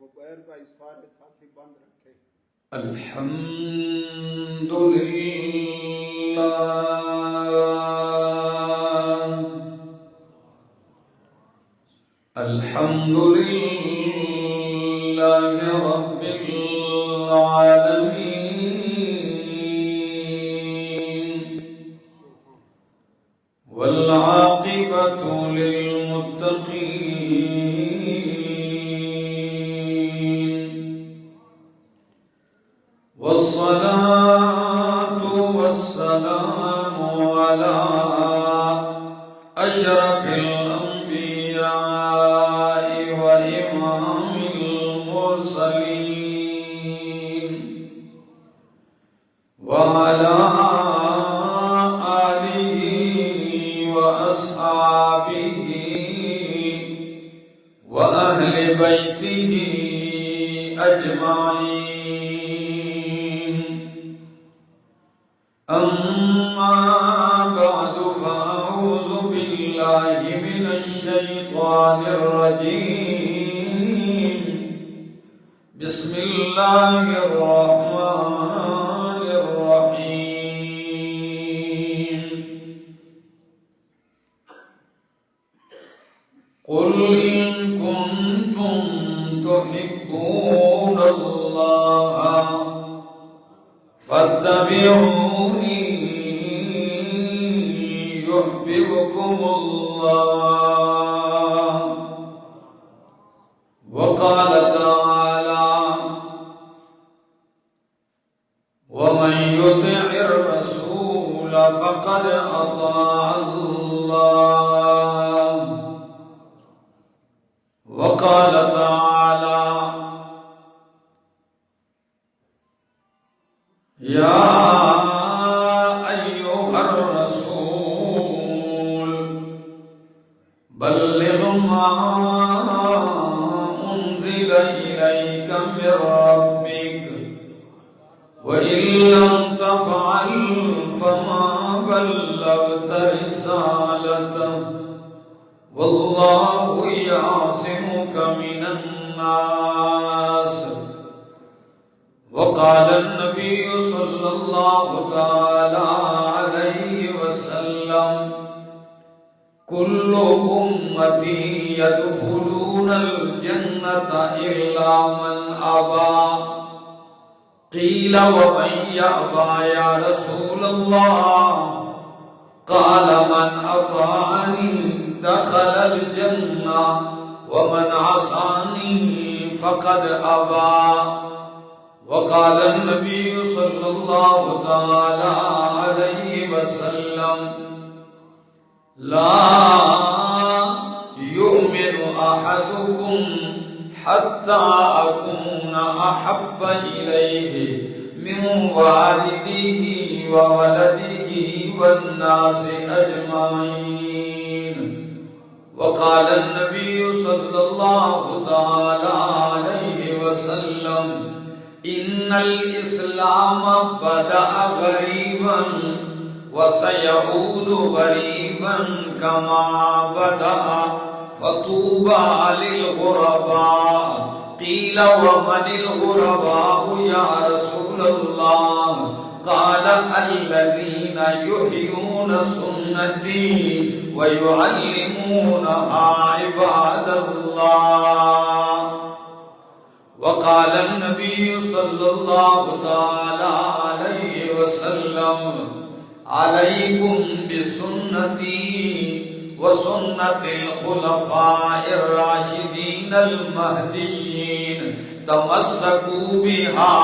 مبیر بھائی سارے ساتھی بند رکھے. الحمدللہ رب العالمین والعاقبۃ للمتقین والصلاة والسلام على أشرف الأنبياء وإمام المرسلين وعلى آله وأصحابه وأهل بيته أجمعين. أما بعد فأعوذ بالله من الشيطان الرجيم. بسم الله الرحمن الرحيم. قل إن كنتم تحبون الله فاتبعوني يحببكم الله. وقال تعالى ومن يطع الرسول فقد أطاع الله. وقال تعالى يا أيها الرسول بلغ ما أنزل إليك من ربك وإن لم تفعل فما بلغت رسالته والله يعصمك من الناس. وقال النبي صلى الله تعالى عليه وسلم كل أمتي يدخلون الجنة إلا من أبى. قيل ومن يأبى يا رسول الله؟ قال من أطاعني دخل الجنة ومن عصاني فقد أبى. وقال النبي صلى الله تعالى عليه وسلم لا يؤمن أحدكم حتى أكون أحب إليه من والده وولده والناس أجمعين. وقال النبي صلى الله تعالى عليه وسلم إن الإسلام بدأ غريبا وسيعود غريبا كما بدأ فطوبى للغرباء. قيل ومن الغرباء يا رسول الله؟ قال الذين يحيون سنتي ويعلمونها عباد الله. وقال النبي صلى الله تعالى عليه وسلم عليكم بسنتي وسنة الخلفاء الراشدين المهديين تمسكوا بها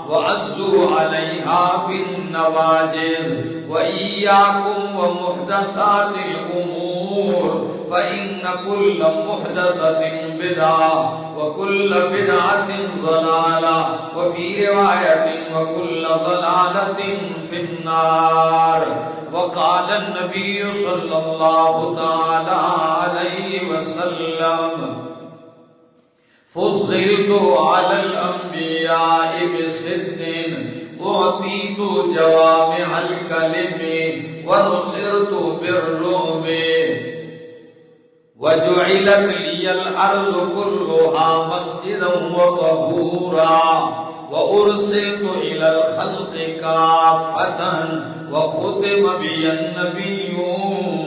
وعزوا عليها بالنواجذ. وإياكم ومحدثات الأمور فإن كل محدثة بدعة وكل بدعة ضلالة وفي رواية وكل ضلالة في النار. وقال النبي صلى الله تعالى عليه وسلم فضلت على الأنبياء بست أعطيت جوامع الكلم ونصرت بالرعب وجعلت لي الأرض كلها مسجدا وطهورا وأرسلت إلى الخلق كافة وختم بي النبيون.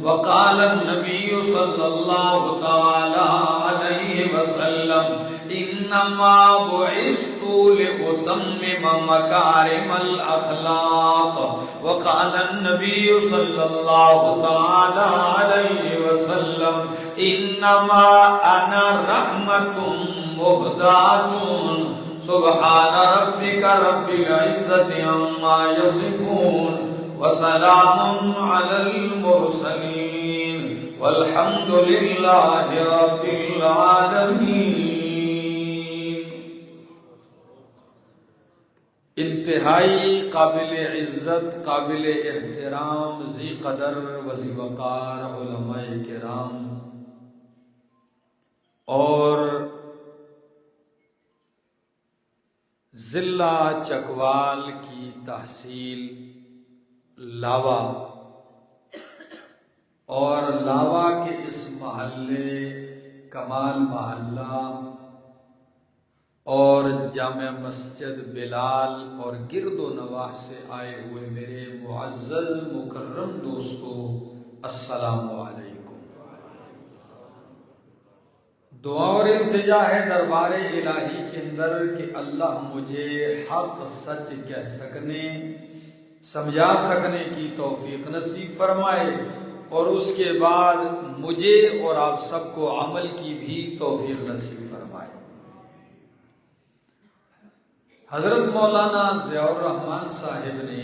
وقال النبي صلى الله تعالى عليه وسلم إنما بعثت لأتمم مكارم الأخلاق. وقال النبي صلى الله تعالى عليه وسلم إنما أنا رحمة مهداة. سبحان ربك رب العزة عما يصفون وسلام على المرسلين والحمد لله رب العالمين. انتہائی قابل عزت، قابل احترام، ذی قدر و ذی وقار علماء کرام اور ضلع چکوال کی تحصیل لاوا اور لاوا کے اس محلے کمال محلہ اور جامع مسجد بلال اور گرد و نواح سے آئے ہوئے میرے معزز مکرم دوستو، السلام علیکم. دعا اور التجا ہے دربار الہی کے اندر کہ اللہ مجھے حق سچ کہہ سکنے، سمجھا سکنے کی توفیق نصیب فرمائے، اور اس کے بعد مجھے اور آپ سب کو عمل کی بھی توفیق نصیب فرمائے. حضرت مولانا ضیاء الرحمن صاحب نے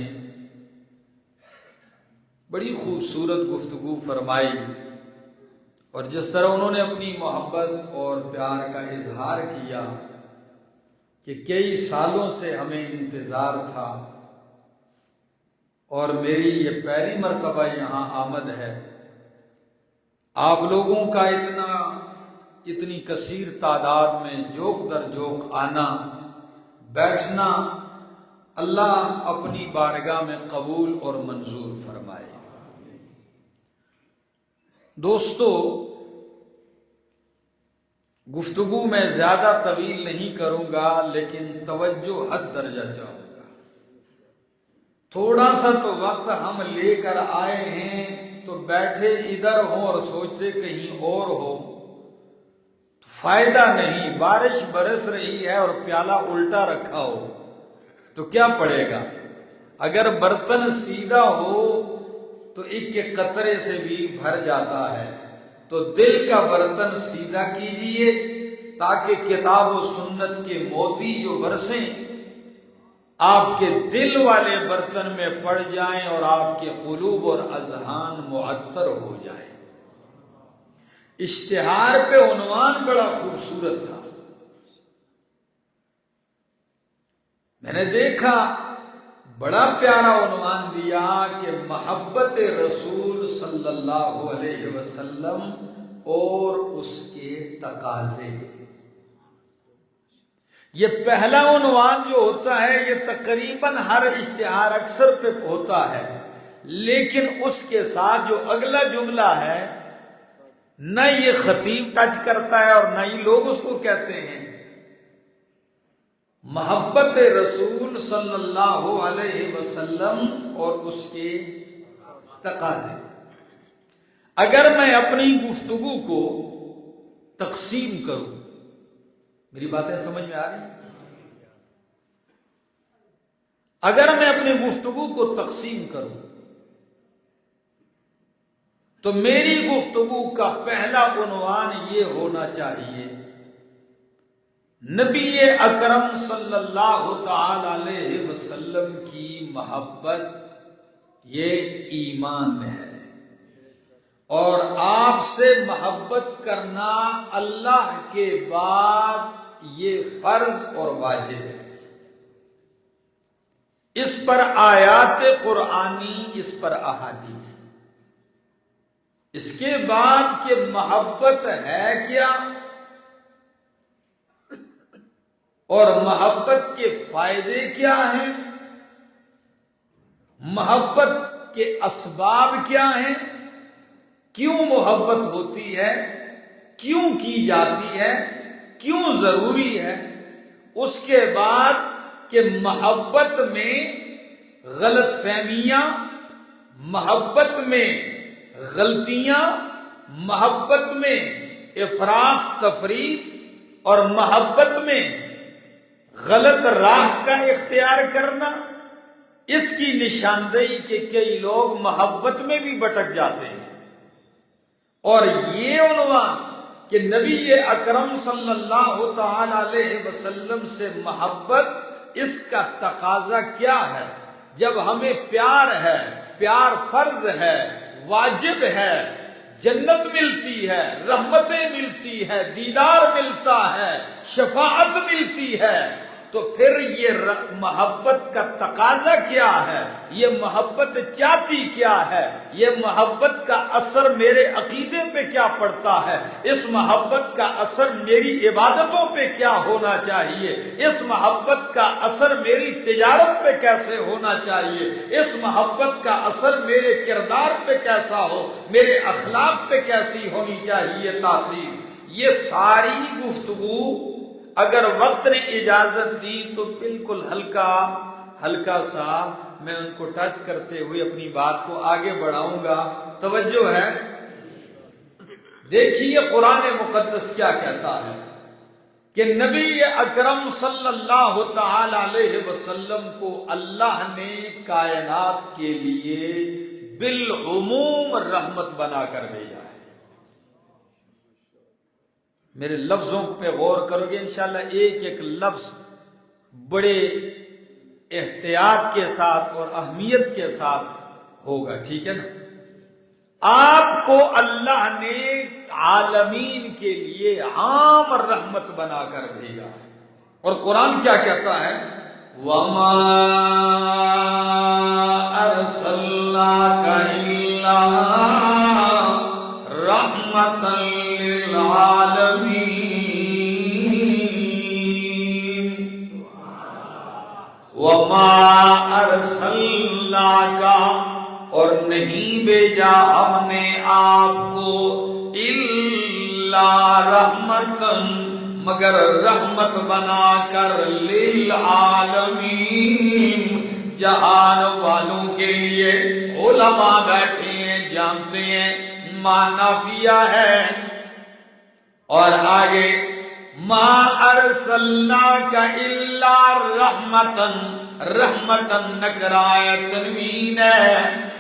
بڑی خوبصورت گفتگو فرمائی، اور جس طرح انہوں نے اپنی محبت اور پیار کا اظہار کیا کہ کئی سالوں سے ہمیں انتظار تھا اور میری یہ پہلی مرتبہ یہاں آمد ہے. آپ لوگوں کا اتنی کثیر تعداد میں جوک در جوک آنا بیٹھنا اللہ اپنی بارگاہ میں قبول اور منظور فرمائے. دوستو، گفتگو میں زیادہ طویل نہیں کروں گا، لیکن توجہ حد درجہ چاہوں گا. تھوڑا سا تو وقت ہم لے کر آئے ہیں، تو بیٹھے ادھر ہوں اور سوچتے کہیں اور ہو تو فائدہ نہیں. بارش برس رہی ہے اور پیالہ الٹا رکھا ہو تو کیا پڑے گا؟ اگر برتن سیدھا ہو تو ایک کے قطرے سے بھی بھر جاتا ہے. تو دل کا برتن سیدھا کیجئے تاکہ کتاب و سنت کے موتی جو برسیں آپ کے دل والے برتن میں پڑ جائیں اور آپ کے قلوب اور اذہان معطر ہو جائیں. اشتہار پہ عنوان بڑا خوبصورت تھا. میں نے دیکھا بڑا پیارا عنوان دیا کہ محبت رسول صلی اللہ علیہ وسلم اور اس کے تقاضے. یہ پہلا عنوان جو ہوتا ہے یہ تقریباً ہر اشتہار اکثر پہ ہوتا ہے، لیکن اس کے ساتھ جو اگلا جملہ ہے نہ یہ خطیب ٹچ کرتا ہے اور نہ ہی لوگ اس کو کہتے ہیں. محبت رسول صلی اللہ علیہ وسلم اور اس کے تقاضے. اگر میں اپنی گفتگو کو تقسیم کروں، میری باتیں سمجھ میں آ رہی؟ اگر میں اپنی گفتگو کو تقسیم کروں تو میری گفتگو کا پہلا عنوان یہ ہونا چاہیے: نبی اکرم صلی اللہ تعالی علیہ وسلم کی محبت یہ ایمان میں ہے، اور آپ سے محبت کرنا اللہ کے بعد یہ فرض اور واجب ہے. اس پر آیات قرآنی، اس پر احادیث. اس کے بعد کہ محبت ہے کیا اور محبت کے فائدے کیا ہیں، محبت کے اسباب کیا ہیں، کیوں محبت ہوتی ہے، کیوں کی جاتی ہے، کیوں ضروری ہے، اس کے بعد کہ محبت میں غلط فہمیاں، محبت میں غلطیاں، محبت میں افراط تفریط اور محبت میں غلط راہ کا اختیار کرنا، اس کی نشاندہی کہ کئی لوگ محبت میں بھی بھٹک جاتے ہیں۔ اور یہ عنوان کہ نبی اکرم صلی اللہ تعالی علیہ وسلم سے محبت، اس کا تقاضا کیا ہے؟ جب ہمیں پیار ہے، پیار فرض ہے، واجب ہے، جنت ملتی ہے، رحمتیں ملتی ہے، دیدار ملتا ہے، شفاعت ملتی ہے، تو پھر یہ محبت کا تقاضا کیا ہے؟ یہ محبت چاہتی کیا ہے؟ یہ محبت کا اثر میرے عقیدے پہ کیا پڑتا ہے؟ اس محبت کا اثر میری عبادتوں پہ کیا ہونا چاہیے؟ اس محبت کا اثر میری تجارت پہ کیسے ہونا چاہیے؟ اس محبت کا اثر میرے کردار پہ کیسا ہو؟ میرے اخلاق پہ کیسی ہونی چاہیے تاثیر؟ یہ ساری گفتگو اگر وقت نے اجازت دی تو بالکل ہلکا سا میں ان کو ٹچ کرتے ہوئے اپنی بات کو آگے بڑھاؤں گا۔ توجہ ہے؟ دیکھیے قرآن مقدس کیا کہتا ہے کہ نبی اکرم صلی اللہ تعالی علیہ وسلم کو اللہ نے کائنات کے لیے بالعموم رحمت بنا کر بھیجا ہے۔ میرے لفظوں پہ غور کرو گے انشاءاللہ، ایک ایک لفظ بڑے احتیاط کے ساتھ اور اہمیت کے ساتھ ہوگا، ٹھیک ہے نا؟ آپ کو اللہ نے عالمین کے لیے عام رحمت بنا کر بھیجا ہے۔ اور قرآن کیا کہتا ہے؟ وَمَا أَرْسَلْنَاكَ إِلَّا رَحْمَةً لِلْعَالَمِينَ۔ وَمَا أَرْسَلْنَاكَ، اور نہیں بھیجا ہم نے آپ کو، إِلَّا رَحْمَةً، مگر رحمت بنا کر، لِلْعَالَمِينَ، جہان والوں کے لیے۔ علماء بیٹھے ہیں، جانتے ہیں ما نافیہ ہے، اور آگے ما ارسلناک الا رحمتن، رحمتن نکرہ تنوین ہے،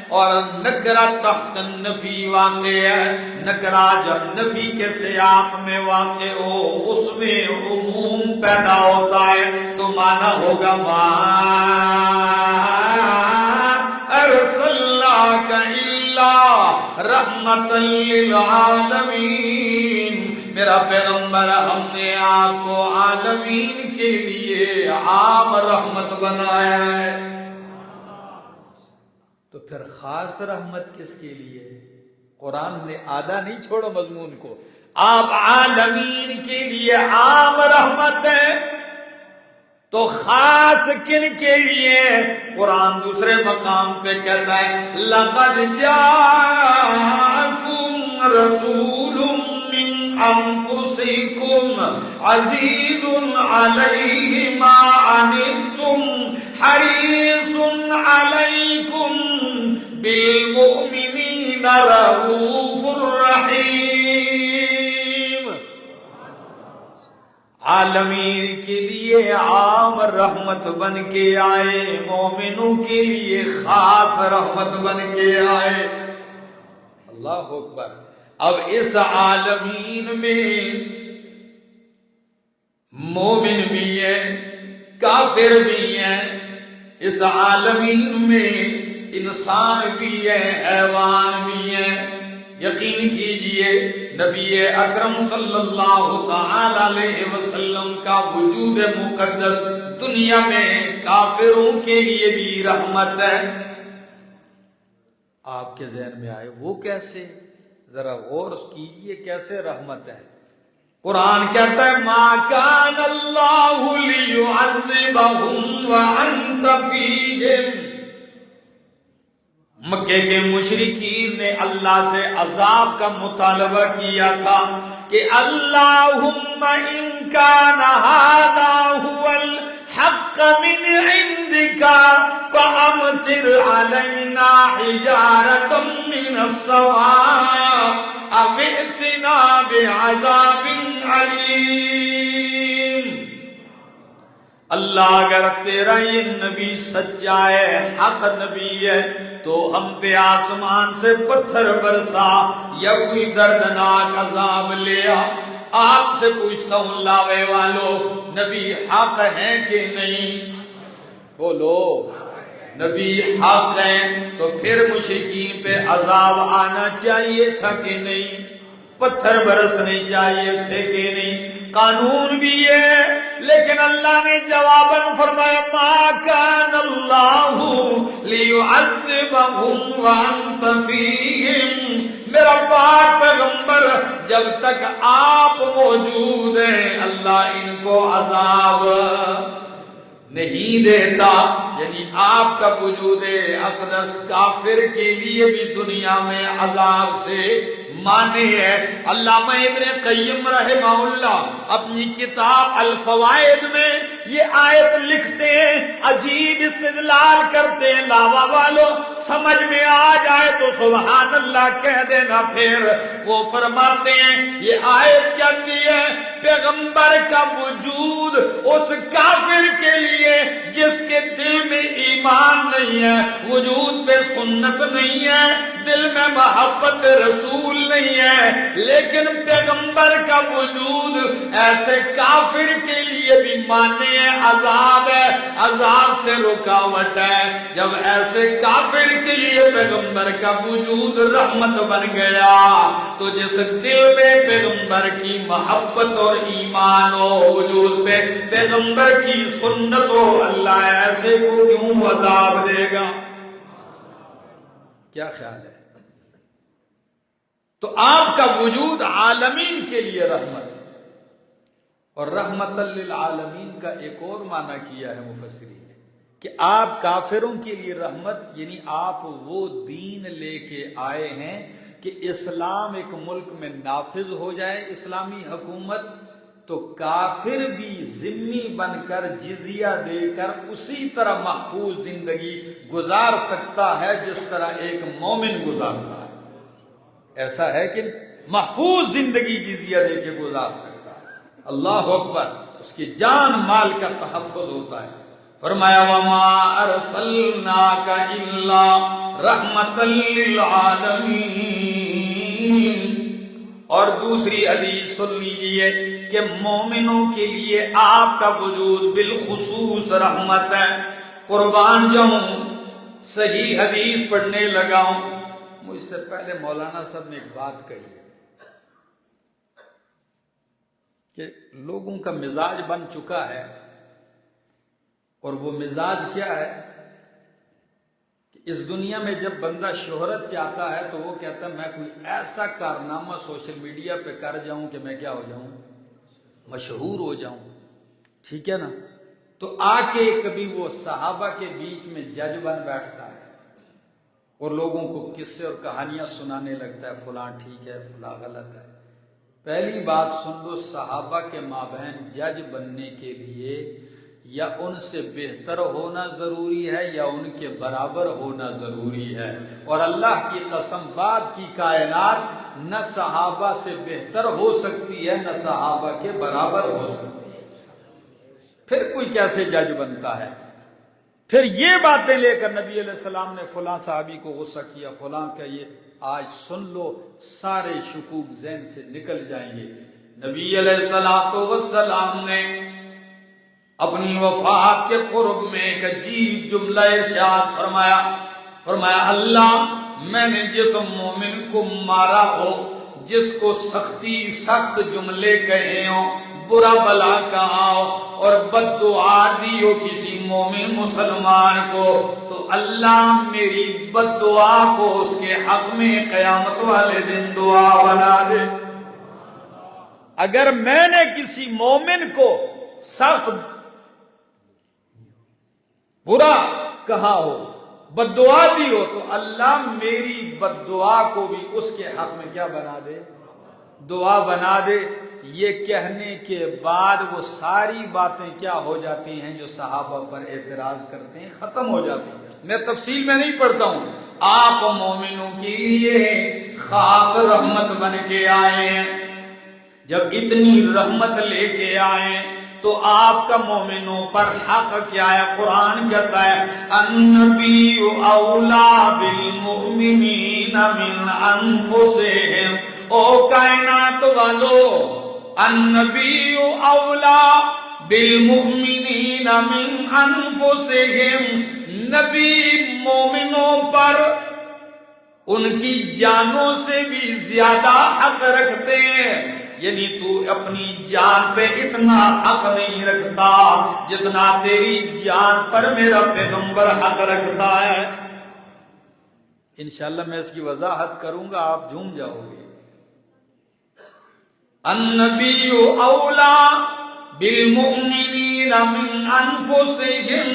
اور نکرہ تحت النفی واقع ہے۔ نکرہ جب نفی کے سیاق میں واقع ہو اس میں عموم پیدا ہوتا ہے، تو معنی ہوگا ما ارسلناک الا رحمتا للعالمین، میرا پیغمبر ہم نے آپ کو عالمین کے لیے عام رحمت بنایا ہے۔ تو پھر خاص رحمت کس کے لیے؟ قرآن نے آدھا نہیں چھوڑا مضمون کو، آپ عالمین کے لیے عام رحمت ہے، تو خاص کن کے لیے؟ قرآن دوسرے مقام پہ کہتا ہے لَقَدْ جَاءَكُمْ رَسُولٌ مِّنْ أَنفُسِكُمْ عَزِيزٌ عَلَيْهِ مَا عَنِتُّمْ حَرِيصٌ عَلَيْكُمْ بِالْمُؤْمِنِينَ رَءُوفٌ رَحِيمٌ۔ عالمین کے لیے عام رحمت بن کے آئے، مومنوں کے لیے خاص رحمت بن کے آئے۔ اللہ اکبر۔ اب اس عالمین میں مومن بھی ہیں، کافر بھی ہیں، اس عالمین میں انسان بھی ہے، حیوان بھی ہیں۔ یقین کیجئے نبی اکرم صلی اللہ تعالی علیہ وسلم کا وجود مقدس دنیا میں کافروں کے لیے بھی رحمت ہے۔ آپ کے ذہن میں آئے وہ کیسے؟ ذرا غور کیجئے کیسے رحمت ہے۔ قرآن کہتا ہے ما کان اللہ لیعذبہم وانت فیہم، مکے کے مشرکین نے اللہ سے عذاب کا مطالبہ کیا تھا کہ اللہم ان کان ھذا ھو الحق من عندک فامطر علینا حجارۃ من السماء او ائتنا بعذاب علیم۔ اللہ اگر تیرا یہ نبی سچا ہے، حق نبی ہے، تو ہم پہ آسمان سے پتھر برسا یا کوئی دردناک عذاب لیا۔ آپ سے پوچھتا ہوں لاوے والو، نبی حق ہے کہ نہیں؟ بولو، نبی حق ہے تو پھر مشرکین پہ عذاب آنا چاہیے تھا کہ نہیں؟ پتھر برسنے چاہیے تھے کہ نہیں؟ قانون بھی ہے، لیکن اللہ نے جواباً فرمایا ما کان اللہ لیعذبہم وانت فیہم، میرا پاک پیغمبر جب تک آپ موجود ہیں اللہ ان کو عذاب نہیں دیتا۔ یعنی آپ کا وجود اقدس کافر کے لیے بھی دنیا میں عذاب سے مانے ہے۔ علامہ ابن قیم رحمہ اللہ اپنی کتاب الفوائد میں یہ آیت لکھتے ہیں، عجیب استدلال کرتے ہیں، لاوا والو سمجھ میں آ جائے تو سبحان اللہ کہہ دینا۔ پھر وہ فرماتے ہیں یہ آیت کہتی ہے پیغمبر کا وجود اس کافر کے لیے جس کے دل میں ایمان نہیں ہے، وجود پہ سنت نہیں ہے، دل میں محبت رسول نہیں ہے، لیکن پیغمبر کا وجود ایسے کافر کے لیے بھی مانے عذاب ہے، عذاب سے رکاوٹ ہے۔ جب ایسے کافر کے لیے پیغمبر کا وجود رحمت بن گیا تو جس دل میں پیغمبر کی محبت اور ایمان ہو، وجود پہ پیغمبر کی سنت ہو، اللہ ایسے کو کیوں عذاب دے گا؟ کیا خیال ہے؟ تو آپ کا وجود عالمین کے لیے رحمت، اور رحمت للعالمین کا ایک اور معنی کیا ہے مفسرین نے کہ آپ کافروں کے لیے رحمت، یعنی آپ وہ دین لے کے آئے ہیں کہ اسلام ایک ملک میں نافذ ہو جائے، اسلامی حکومت، تو کافر بھی ذمہ بن کر جزیہ دے کر اسی طرح محفوظ زندگی گزار سکتا ہے جس طرح ایک مومن گزارتا ہے۔ ایسا ہے کہ محفوظ زندگی جزیہ دے کے گزار سکتا ہے۔ اللہ اکبر، اس کی جان مال کا تحفظ ہوتا ہے۔ فرمایا وما ارسلناک الا رحمتا للعالمین۔ اور دوسری حدیث سن لیجئے کہ مومنوں کے لیے آپ کا وجود بالخصوص رحمت ہے۔ قربان جاؤں، صحیح حدیث پڑھنے لگا ہوں، مجھ سے پہلے مولانا صاحب نے ایک بات کہی کہ لوگوں کا مزاج بن چکا ہے، اور وہ مزاج کیا ہے کہ اس دنیا میں جب بندہ شہرت چاہتا ہے تو وہ کہتا ہے میں کوئی ایسا کارنامہ سوشل میڈیا پہ کر جاؤں کہ میں کیا ہو جاؤں، مشہور ہو جاؤں، ٹھیک ہے نا؟ تو آ کے کبھی وہ صحابہ کے بیچ میں جج بن بیٹھتا ہے اور لوگوں کو قصے اور کہانیاں سنانے لگتا ہے، فلاں ٹھیک ہے فلاں غلط ہے۔ پہلی بات سن لو، صحابہ کے مابین جج بننے کے لیے یا ان سے بہتر ہونا ضروری ہے یا ان کے برابر ہونا ضروری ہے، اور اللہ کی قسم بعد کی کائنات نہ صحابہ سے بہتر ہو سکتی ہے نہ صحابہ کے برابر ہو سکتی ہے، پھر کوئی کیسے جج بنتا ہے؟ پھر یہ باتیں لے کر نبی علیہ السلام نے فلاں صحابی کو غصہ کیا، فلاں کا یہ، آج سن لو سارے شکوک ذہن سے نکل جائیں گے۔ نبی علیہ السلام نے اپنی وفات کے قرب میں ایک عجیب جملہ ارشاد فرمایا اللہ، میں نے جس مومن کو مارا ہو، جس کو سخت جملے کہے ہوں، برا بلا کہا ہو اور بد دعا دی ہو کسی مومن مسلمان کو، تو اللہ میری بد دعا کو اس کے حق میں قیامت والے دن دعا بنا دے۔ اگر میں نے کسی مومن کو سخت برا کہا ہو، بد دعا دی ہو تو اللہ میری بد دعا کو بھی اس کے حق میں کیا بنا دے؟ دعا بنا دے۔ یہ کہنے کے بعد وہ ساری باتیں کیا ہو جاتی ہیں جو صحابہ پر اعتراض کرتے ہیں، ختم ہو جاتی ہیں۔ میں تفصیل میں نہیں پڑھتا ہوں، آپ مومنوں کے لیے خاص رحمت بن کے آئے ہیں۔ جب اتنی رحمت لے کے آئے تو آپ کا مومنوں پر حق کیا ہے؟ قرآن کہتا ہے النبی اولا بالمؤمنین من انفسہم۔ او کائنات والو، النبی اولا بالمؤمنین من انفسہم، نبی مومنوں پر ان کی جانوں سے بھی زیادہ حق رکھتے ہیں۔ یعنی تو اپنی جان پہ اتنا حق نہیں رکھتا جتنا تیری جان پر میرا پیغمبر حق رکھتا ہے۔ انشاءاللہ میں اس کی وضاحت کروں گا، آپ جھوم جاؤ گے۔ النبی اولا بالمؤمنین من انفسہم،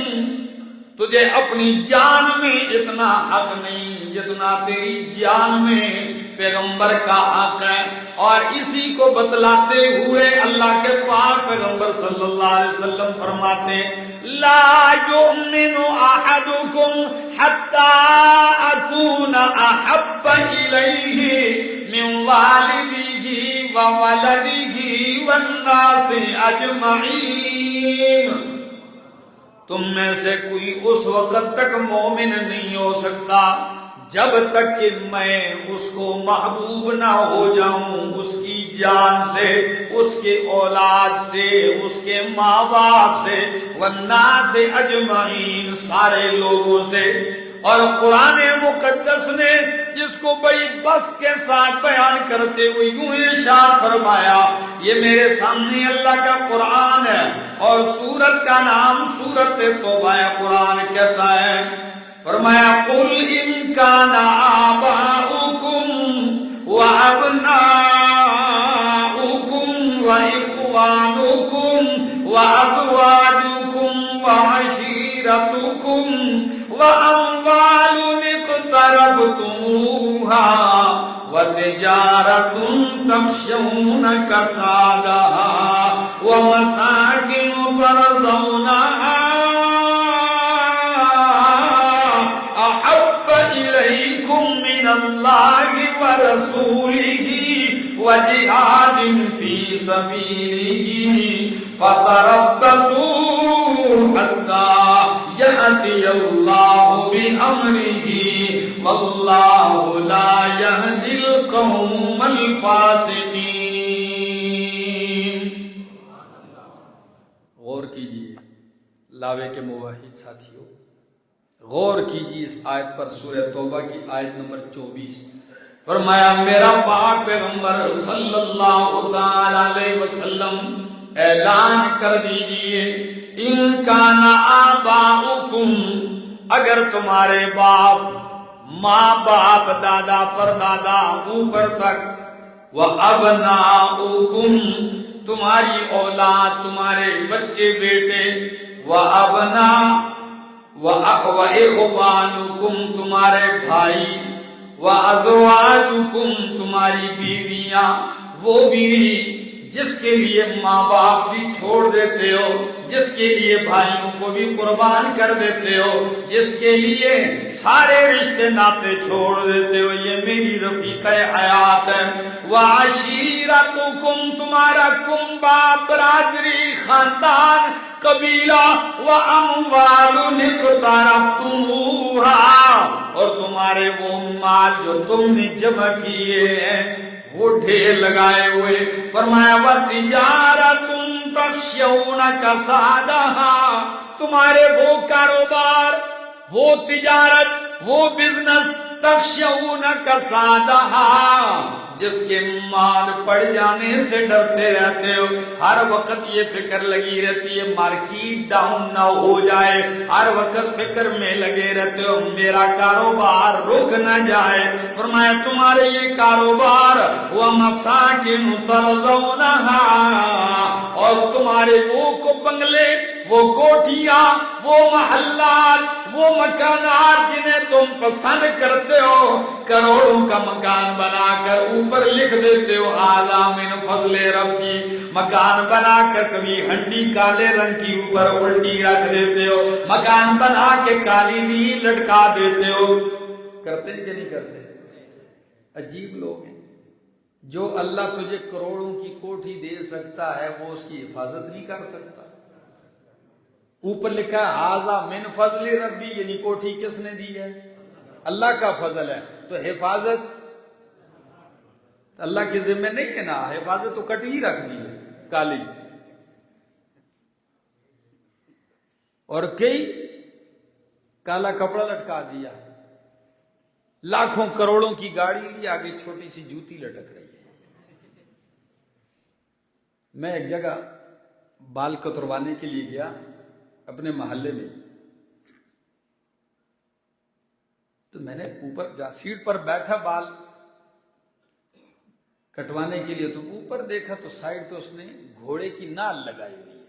تجھے اپنی جان میں اتنا حق نہیں جتنا تیری جان میں پیغمبر کا حق ہے۔ اور اسی کو بتلاتے ہوئے اللہ کے پاک پیغمبر صلی اللہ علیہ وسلم فرماتے لا یؤمن احدکم حتی اکون احب الیہ من والدہ وولدہ والناس اجمعین۔ تم میں سے کوئی اس وقت تک مومن نہیں ہو سکتا جب تک کہ میں اس کو محبوب نہ ہو جاؤں، اس کی جان سے، اس کے اولاد سے، اس کے ماں باپ سے، والناس اجمعین، سارے لوگوں سے۔ اور قرآن مقدس نے جس کو بڑی بسط کے ساتھ بیان کرتے ہوئے یوں ارشاد فرمایا، یہ میرے سامنے اللہ کا قرآن ہے اور سورت کا نام سورت توبہ ہے۔ قرآن کہتا ہے، فرمایا قل ان کان آباؤکم وابناؤکم واخوانکم وازواجکم وعشیرتکم واموال اقترفتموها وتجارة تخشون كسادها ومساكن ترضونها من اللہ ورسولہ وجہاد فی سبیلہ فتربصوا حتی یأتی اللہ بأمرہ واللہ لا یہدی القوم الفاسقین۔ غور کیجئے لاوے کے موحد ساتھیوں، غور کیجیے اس آیت پر، سورہ توبہ کی آیت نمبر 24۔ فرمایا میرا پاک پیغمبر صلی اللہ علیہ وسلم اعلان کر دیجئے ان کان آباؤکم، اگر تمہارے باپ، ماں باپ، دادا پر دادا اوپر تک، وابناؤکم، تمہاری اولاد، تمہارے بچے بیٹے، وَإِخْوَانُكُمْ، تمہارے بھائی، وَأَزْوَاجُكُمْ، تمہاری بیویاں، وہ بیوی جس کے لیے ماں باپ بھی چھوڑ دیتے ہو، جس کے لیے بھائیوں کو بھی قربان کر دیتے ہو، جس کے لیے سارے رشتے ناتے چھوڑ دیتے ہو، یہ میری رفیقہ حیات ہے۔ وَعَشِيرَتُكُمْ، تمہارا کنبہ، برادری، خاندان، قبیلہ، وَأَمْوَالٌ اقْتَرَفْتُمُوهَا، اور تمہارے وہ مال جو تم نے جمع کیے ہیں، وہ ڈھیر لگائے ہوئے۔ فرمایا وَتِجَارَةٌ تَخْشَوْنَ كَسَادَهَا، تمہارے وہ کاروبار، وہ تجارت، وہ بزنس، تخشون کسادہا، جس کے مال پڑ جانے سے ڈرتے رہتے ہو، ہر وقت یہ فکر لگی رہتی ہے مارکیٹ ڈاؤن نہ ہو جائے، ہر وقت فکر میں لگے رہتے ہو میرا کاروبار رک نہ جائے۔ فرمایا تمہارے یہ کاروبار وَمَسَاكِنُ تَرْضَوْنَهَا، اور تمہارے وہ کو بنگلے، وہ کوٹھیاں، وہ محلات، وہ مکانات جنہیں تم پسند کرتے ہو، کروڑوں کا مکان بنا کر اوپر لکھ دیتے ہو ھذا من فضل ربی، مکان بنا کر کبھی ہنڈی کالے رنگ کی اوپر الٹی رکھ دیتے ہو، مکان بنا کے کالی نیل لٹکا دیتے ہو. کرتے ہیں کہ نہیں کرتے؟ عجیب لوگ ہیں. جو اللہ تجھے کروڑوں کی کوٹھی دے سکتا ہے وہ اس کی حفاظت نہیں کر سکتا. اوپر لکھا ہے ھذا من فضل ربی، یعنی کوٹھی کس نے دی ہے؟ اللہ کا فضل ہے. تو حفاظت اللہ کے ذمہ نہیں ہے نا، حفاظت تو کٹ ہی رکھ دی ہے کالی. اور کئی کالا کپڑا لٹکا دیا، لاکھوں کروڑوں کی گاڑی لی، آگے چھوٹی سی جوتی لٹک رہی ہے. میں ایک جگہ بال کتروانے کے لیے گیا اپنے محلے میں، تو میں نے اوپر سیٹ پر بیٹھا بال کٹوانے کے لیے، تو اوپر دیکھا تو سائڈ پہ اس نے گھوڑے کی نال لگائی ہوئی ہے.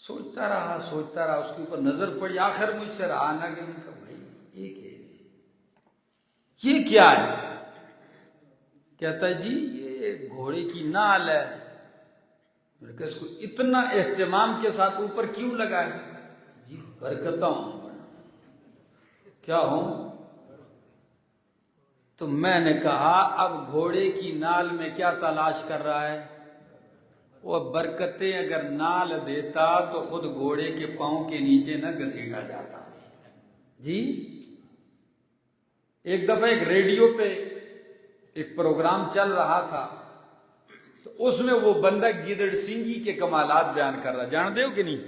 سوچتا رہا اس کے اوپر نظر پڑی، آخر مجھ سے رہا نہ کہ میں کہا بھائی یہ کیا ہے؟ کہتا ہے جی یہ گھوڑے کی نال ہے. میں نے کہا اس کو اتنا اہتمام کے ساتھ اوپر کیوں لگائے؟ جی برکتہ ہوں. کیا ہوں؟ تو میں نے کہا اب گھوڑے کی نال میں کیا تلاش کر رہا ہے؟ وہ برکتیں اگر نال دیتا تو خود گھوڑے کے پاؤں کے نیچے نہ گھسیٹا جاتا. جی ایک دفعہ ایک ریڈیو پہ ایک پروگرام چل رہا تھا، تو اس میں وہ بندہ گیدڑ سنگی کے کمالات بیان کر رہا. جان دے ہو کہ نہیں؟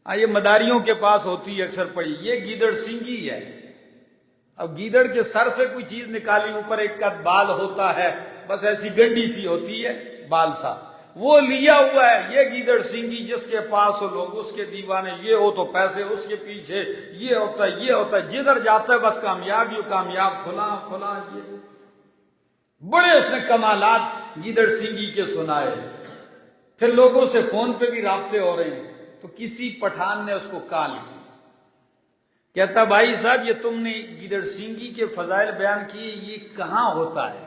یہ مداریوں کے پاس ہوتی ہے اکثر پڑی، یہ گیدڑ سنگی ہے. اب گیدڑ کے سر سے کوئی چیز نکالی، اوپر ایک قد بال ہوتا ہے، بس ایسی گنڈی سی ہوتی ہے بال سا، وہ لیا ہوا ہے. یہ گیدڑ سنگی جس کے پاس ہو لوگ اس کے دیوانے، یہ ہو تو پیسے اس کے پیچھے، یہ ہوتا ہے، جدھر جاتا ہے بس کامیاب فلاں فلاں. یہ بڑے اس نے کمالات گیدڑ سنگی کے سنائے. پھر لوگوں سے فون پہ بھی رابطے ہو رہے ہیں، تو کسی پٹھان نے اس کو کال کی، کہتا بھائی صاحب یہ تم نے گیدڑ سنگی کے فضائل بیان کیے، یہ کہاں ہوتا ہے؟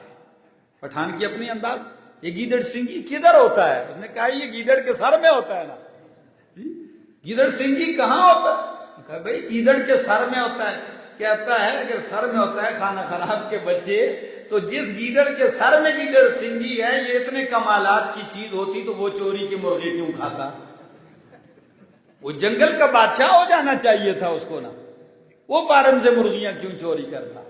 پٹھان کی اپنی انداز، یہ گیدڑ سنگی کدھر ہوتا ہے؟ اس نے کہا یہ گیدڑ کے سر میں ہوتا ہے نا. گیدڑ سنگی کہاں ہوتا ہے؟ کہا بھائی گیدڑ کے سر میں ہوتا ہے. کہتا ہے اگر سر میں ہوتا ہے کھانا خراب کے بچے، تو جس گیدڑ کے سر میں گیدڑ سنگی ہے یہ اتنے کمالات کی چیز ہوتی تو وہ چوری کے مرغے کیوں کھاتا؟ وہ جنگل کا بادشاہ ہو جانا چاہیے تھا اس کو نا، وہ فارم سے مرغیاں کیوں چوری کرتا؟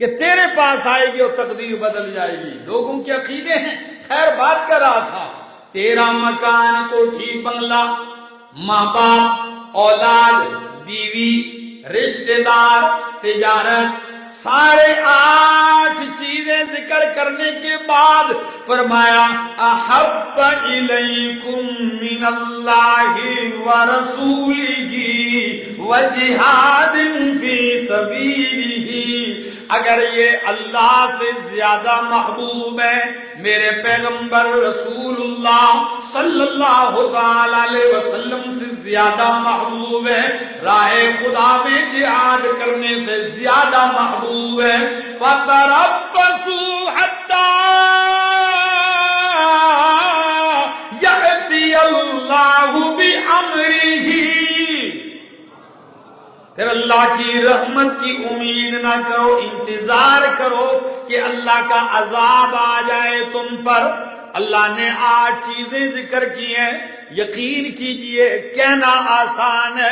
کہ تیرے پاس آئے گی اور تقدیر بدل جائے گی. لوگوں کے عقیدے ہیں. خیر بات کر رہا تھا، تیرا مکان، کوٹھی، بنگلہ، ماں باپ، اولاد، بیوی، رشتہ دار، تجارت، سارے 8 چیزیں ذکر کرنے کے بعد فرمایا احب الیکم من اللہ ورسولہ وجہاد فی سبیلہ. اگر یہ اللہ سے زیادہ محبوب ہے، میرے پیغمبر رسول اللہ صلی اللہ تعالی علیہ وسلم سے زیادہ محبوب ہے، راہ خدا میں جہاد کرنے سے زیادہ محبوب ہے، فَتَرَبَّصُوا حَتَّى يَأْتِيَ اللَّهُ بِأَمْرِهِ. پھر اللہ کی رحمت کی امید نہ کرو، انتظار کرو کہ اللہ کا عذاب آ جائے تم پر. اللہ نے 8 چیزیں ذکر کی ہیں. یقین کیجئے کہنا آسان ہے،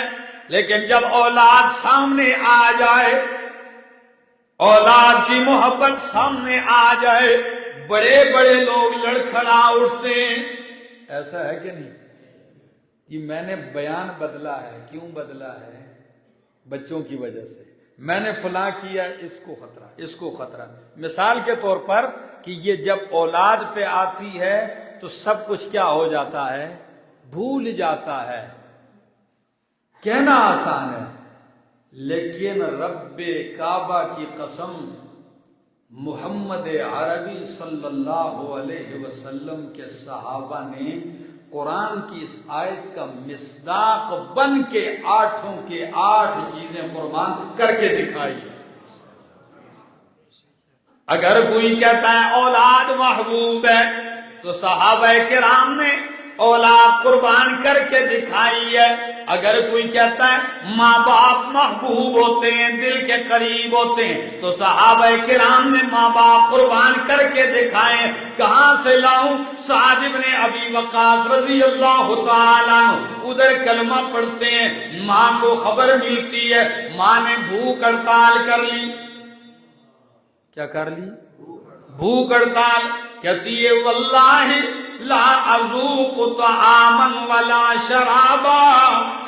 لیکن جب اولاد سامنے آ جائے، اولاد کی محبت سامنے آ جائے، بڑے بڑے لوگ لڑکھڑا اٹھتے ہیں. ایسا ہے کہ نہیں کہ میں نے بیان بدلا ہے؟ کیوں بدلا ہے؟ بچوں کی وجہ سے. میں نے فلاں کیا، اس کو خطرہ، اس کو خطرہ. مثال کے طور پر کہ یہ جب اولاد پہ آتی ہے تو سب کچھ کیا ہو جاتا ہے؟ بھول جاتا ہے. کہنا آسان ہے، لیکن رب کعبہ کی قسم محمد عربی صلی اللہ علیہ وسلم کے صحابہ نے قرآن کی اس آیت کا مصداق بن کے 8 کے 8 چیزیں قربان کر کے دکھائی. اگر کوئی کہتا ہے اولاد محبوب ہے تو صحابہ کرام نے اولاد قربان کر کے دکھائی ہے. اگر کوئی کہتا ہے ماں باپ محبوب ہوتے ہیں، دل کے قریب ہوتے ہیں، تو صحابہ کرام نے ماں باپ قربان کر کے دکھائے. کہاں سے لاؤں؟ سعد بن ابی وقاص رضی اللہ تعالیٰ عنہ ادھر کلمہ پڑھتے ہیں، ماں کو خبر ملتی ہے، ماں نے بھوک ہڑتال کر لی. کیا کر لی؟ بھوک ہڑتال. کہتی ہے واللہ لا اذوق طعاما ولا شرابا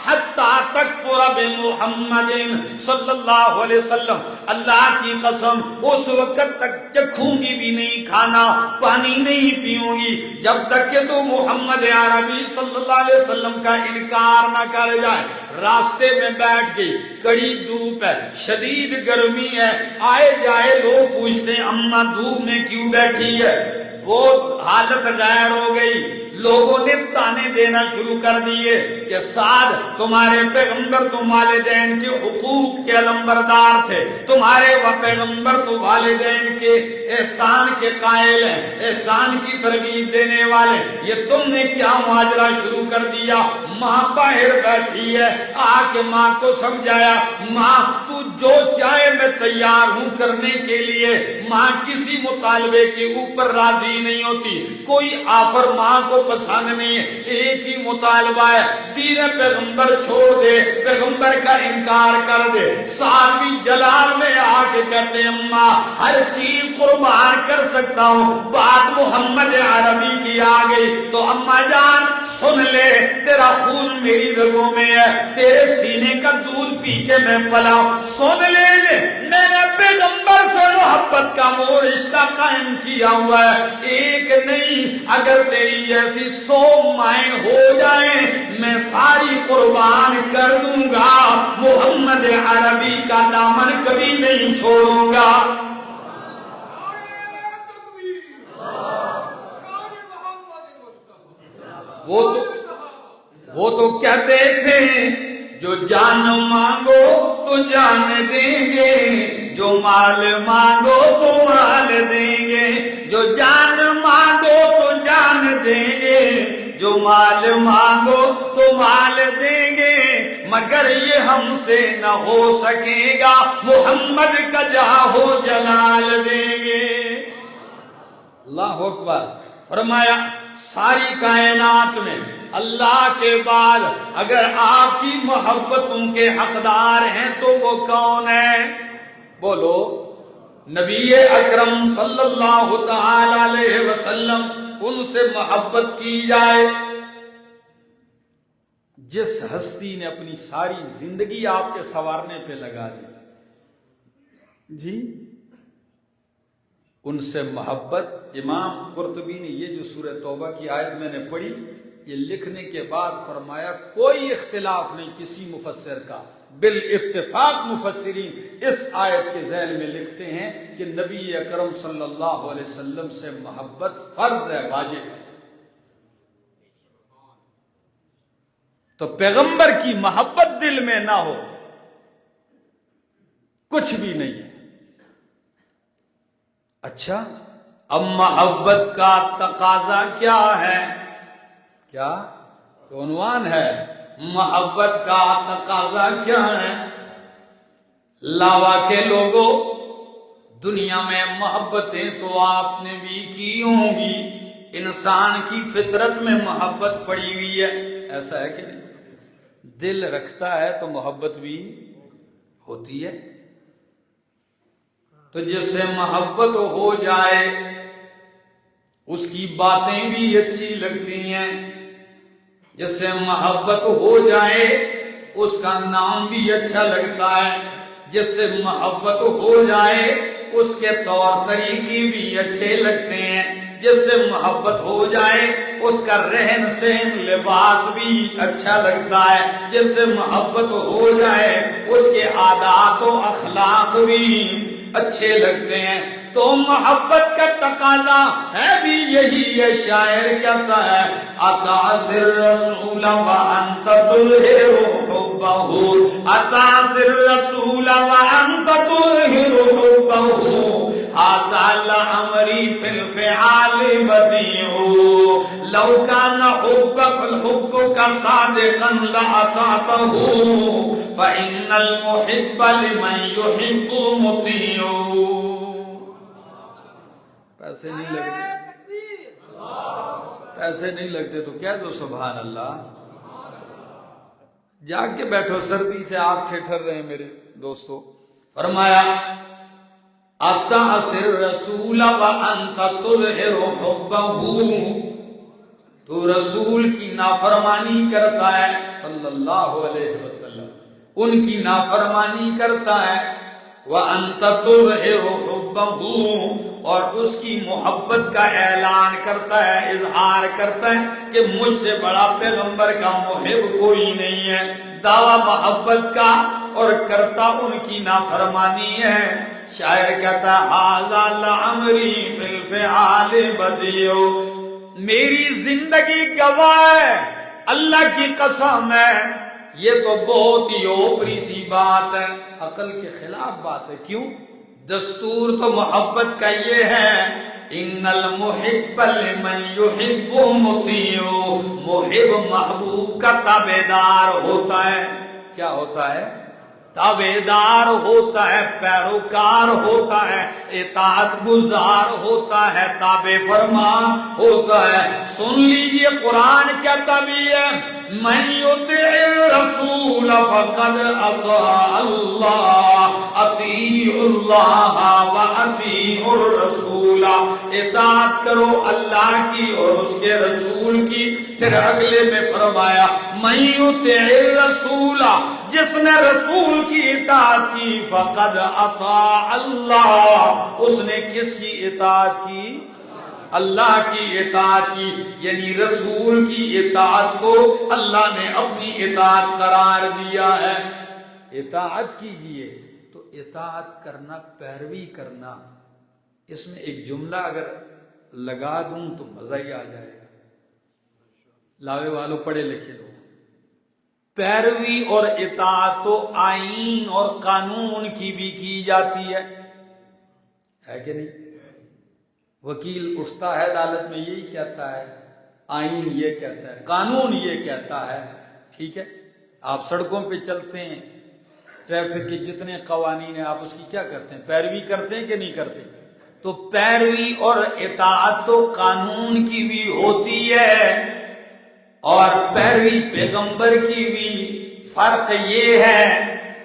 حتی تکفر بمحمد صلی اللہ علیہ وسلم. اللہ کی قسم اس وقت تک چکھوں گی بھی نہیں، کھانا پانی نہیں پیوں گی جب تک کہ تو محمد عربی صلی اللہ علیہ وسلم کا انکار نہ کر جائے. راستے میں بیٹھ گئی، کڑی دھوپ ہے، شدید گرمی ہے، آئے جائے لوگ پوچھتے ہیں اماں دھوپ میں کیوں بیٹھی ہے. وہ حالت غیر ہو گئی. لوگوں نے تانے دینا شروع کر دیے کہ سعد تمہارے پیغمبر تو والدین کے حقوق کے علمبردار تھے، تمہارے وہ پیغمبر تو والدین کے احسان کے قائل ہیں، احسان کی ترغیب دینے والے. یہ تم نے کیا ماجرا شروع کر دیا؟ ماں باہر بیٹھی ہے، آ کے ماں کو سمجھایا، ماں تو جو چاہے میں تیار ہوں کرنے کے لیے. ماں کسی مطالبے کے اوپر راضی نہیں ہوتی، کوئی آفر ماں کو پسند نہیں ہے. ایک ہی مطالبہ ہے، دین پیغمبر چھوڑ دے، پیغمبر کا انکار کر دے. سالوی جلال میں آ کے کہتے ہیں اماں ہر چیز قربان کر سکتا ہوں، بات محمد عربی کی آ گئی تو اماں جان سن لے، تیرا خون میری رگوں میں ہے، تیرے سینے کا دودھ پی کے میں پلا ہوں. سن لے میں نے پیغمبر سے محبت کا وہ رشتہ قائم کیا ہوا ہے، ایک نہیں اگر تیری ایسی 100 مائیں ہو جائیں میں ساری قربان کر دوں گا، محمد عربی کا دامن کبھی نہیں چھوڑوں گا. وہ تو کہتے تھے جو جان مانگو تو جان دیں گے، جو مال مانگو تو مال دیں گے، جو جان مانگو تو جان دیں گے، جو مال مانگو تو مال دیں گے، مگر یہ ہم سے نہ ہو سکے گا، محمد کا جاہ و جلال دیں گے. اللہ اکبر. فرمایا ساری کائنات میں اللہ کے بعد اگر آپ کی محبتوں کے حقدار ہیں تو وہ کون ہے؟ بولو. نبی اکرم صلی اللہ تعالی علیہ وسلم، ان سے محبت کی جائے. جس ہستی نے اپنی ساری زندگی آپ کے سنوارنے پہ لگا دی جی، ان سے محبت. امام قرطبی نے یہ جو سورہ توبہ کی آیت میں نے پڑھی، یہ لکھنے کے بعد فرمایا کوئی اختلاف نہیں کسی مفسر کا، بالاتفاق مفسرین اس آیت کے ذیل میں لکھتے ہیں کہ نبی اکرم صلی اللہ علیہ وسلم سے محبت فرض ہے، واجب ہے. تو پیغمبر کی محبت دل میں نہ ہو کچھ بھی نہیں ہے. اچھا اب محبت کا تقاضا کیا ہے؟ کیا عنوان ہے؟ محبت کا تقاضا کیا ہے؟ لاوا کے لوگوں، دنیا میں محبتیں تو آپ نے بھی کی ہوں گی، انسان کی فطرت میں محبت پڑی ہوئی ہے، ایسا ہے کہ نہیں؟ دل رکھتا ہے تو محبت بھی ہوتی ہے. تو جس سے محبت ہو جائے اس کی باتیں بھی اچھی لگتی ہیں، جس سے محبت ہو جائے اس کا نام بھی اچھا لگتا ہے، جس سے محبت ہو جائے اس کے طور طریقے بھی اچھے لگتے ہیں، جس سے محبت ہو جائے اس کا رہن سہن لباس بھی اچھا لگتا ہے، جس سے محبت ہو جائے اس کے عادات و اخلاق بھی اچھے لگتے ہیں. تو محبت کا تقاضا ہے بھی یہی. یہ شاعر کہتا ہے اتعصر رسول وانت تظہر حبہ اتعصر رسول وانت تظہر حبہ هذا لعمري في الفعال بديع لو كان حبك صادقا لأطعته فإن المحب لمن يحب مطيع. پیسے نہیں لگتے تو کہہ دو سبحان اللہ. جاگ کے بیٹھو, سردی سے آپ ٹھٹر رہے ہیں میرے دوستو. فرمایا اتعصر رسول وانت تظہر حبہ, تو رسول کی نافرمانی کرتا ہے صلی اللہ علیہ وسلم, ان کی نافرمانی کرتا ہے. وانت تظہر حبہ, اور اس کی محبت کا اعلان کرتا ہے, اظہار کرتا ہے کہ مجھ سے بڑا پیغمبر کا محب کوئی نہیں ہے. دعویٰ محبت کا اور کرتا ان کی نافرمانی ہے. شاعر کہتا ہے ھذا لعمری فی الفعال بدیع, میری زندگی گواہ ہے, اللہ کی قسم ہے, یہ تو بہت ہی اوپری سی بات ہے, عقل کے خلاف بات ہے. کیوں؟ دستور تو محبت کا یہ ہے ان المحب لمن يحب مطیع, محب محبوب کا تابعدار ہوتا ہے. کیا ہوتا ہے؟ تابعدار ہوتا ہے, پیروکار ہوتا ہے, اطاعت گزار ہوتا ہے, تابع فرما ہوتا ہے. سن لیجئے قرآن کہتا بھی ہے من یطع الرسول فقد اطاع اللہ, اطیعوا اللہ واطیعوا الرسول, اطاعت کرو اللہ کی اور اس کے رسول کی. پھر اگلے میں فرمایا من یطع الرسول, جس نے رسول کی اطاعت کی, فقد اطاع اللہ, اس نے کس کی اطاعت کی؟ اللہ کی اطاعت کی. یعنی رسول کی اطاعت کو اللہ نے اپنی اطاعت قرار دیا ہے. اطاعت کیجئے تو اطاعت کرنا, پیروی کرنا. اس میں ایک جملہ اگر لگا دوں تو مزہ ہی آ جائے گا. لاوے والوں, پڑھے لکھے لوگ, پیروی اور اطاعت تو آئین اور قانون کی بھی کی جاتی ہے کہ نہیں؟ وکیل اٹھتا ہے عدالت میں یہی کہتا ہے, آئین یہ کہتا ہے, قانون یہ کہتا ہے. ٹھیک ہے, آپ سڑکوں پہ چلتے ہیں, ٹریفک کے جتنے قوانین ہیں آپ اس کی کیا کرتے ہیں؟ پیروی کرتے ہیں کہ نہیں کرتے؟ تو پیروی اور اطاعت تو قانون کی بھی ہوتی ہے اور پیروی پیغمبر کی بھی. فرق یہ ہے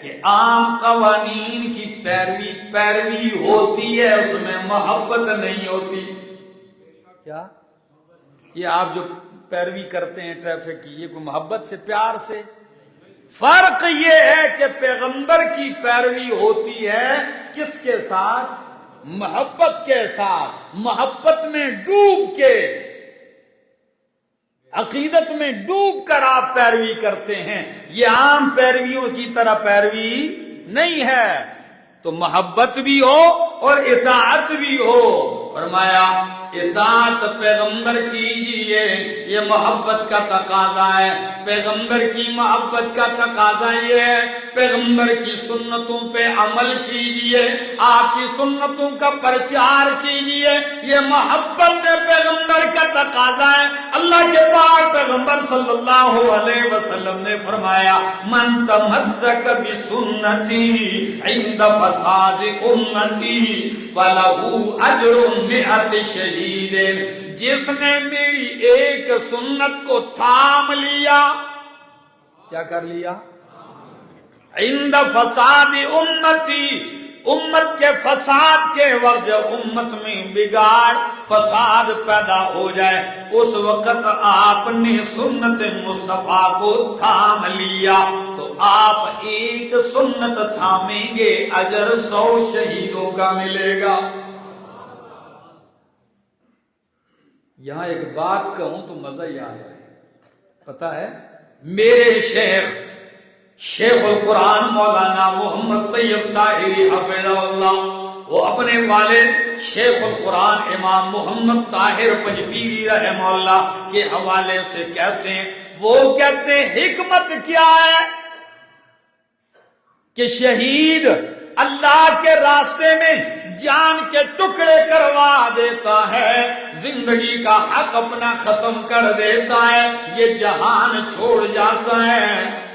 کہ عام قوانین کی پیروی ہوتی ہے, اس میں محبت نہیں ہوتی. کیا یہ آپ جو پیروی کرتے ہیں ٹریفک کی, یہ کوئی محبت سے, پیار سے؟ فرق یہ ہے کہ پیغمبر کی پیروی ہوتی ہے کس کے ساتھ؟ محبت کے ساتھ. محبت میں ڈوب کے, عقیدت میں ڈوب کر آپ پیروی کرتے ہیں. یہ عام پیرویوں کی طرح پیروی نہیں ہے. تو محبت بھی ہو اور اطاعت بھی ہو. فرمایا اطاعت پیغمبر کیجیے, یہ محبت کا تقاضا ہے. پیغمبر کی محبت کا تقاضا یہ ہے پیغمبر کی سنتوں پہ عمل کیجیے, آپ کی سنتوں کا پرچار کیجیے. یہ محبت پیغمبر کا تقاضا ہے. اللہ کے پاک پیغمبر صلی اللہ علیہ وسلم نے فرمایا من تمسک بسنتی عند فساد امتی فلہ اجر مئت شہید, جس نے میری ایک سنت کو تھام لیا, کیا کر لیا؟ عند فساد امتی, امت کے فساد کے وقت جب امت میں بگاڑ فساد پیدا ہو جائے اس وقت آپ نے سنت مصطفیٰ کو تھام لیا تو آپ ایک سنت تھامیں گے, اجر 100 شہیدوں کا ملے گا. یہاں ایک بات کہوں تو مزہ ہی آ جائے. پتہ ہے میرے شیخ القرآن مولانا محمد طیب طاہری حفظہ اللہ, وہ اپنے والد شیخ القرآن امام محمد طاہر پنجپیری رحمہ اللہ کے حوالے سے کہتے ہیں، وہ کہتے ہیں حکمت کیا ہے کہ شہید اللہ کے راستے میں جان کے ٹکڑے کروا دیتا ہے، زندگی کا حق اپنا ختم کر دیتا ہے، یہ جہان چھوڑ جاتا ہے،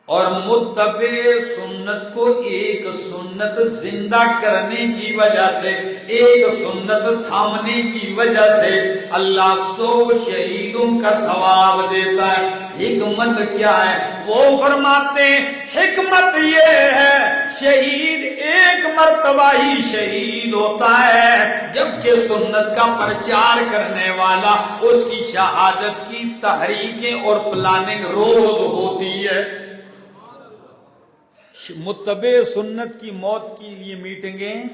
اور متبع سنت کو ایک سنت زندہ کرنے کی وجہ سے، ایک سنت تھامنے کی وجہ سے اللہ 100 شہیدوں کا ثواب دیتا ہے۔ حکمت کیا ہے؟ وہ فرماتے ہیں حکمت یہ ہے شہید ایک مرتبہ ہی شہید ہوتا ہے، جبکہ سنت کا پرچار کرنے والا اس کی شہادت کی تحریکیں اور پلاننگ روز ہوتی ہے۔ متبع سنت کی موت کے لیے میٹنگیں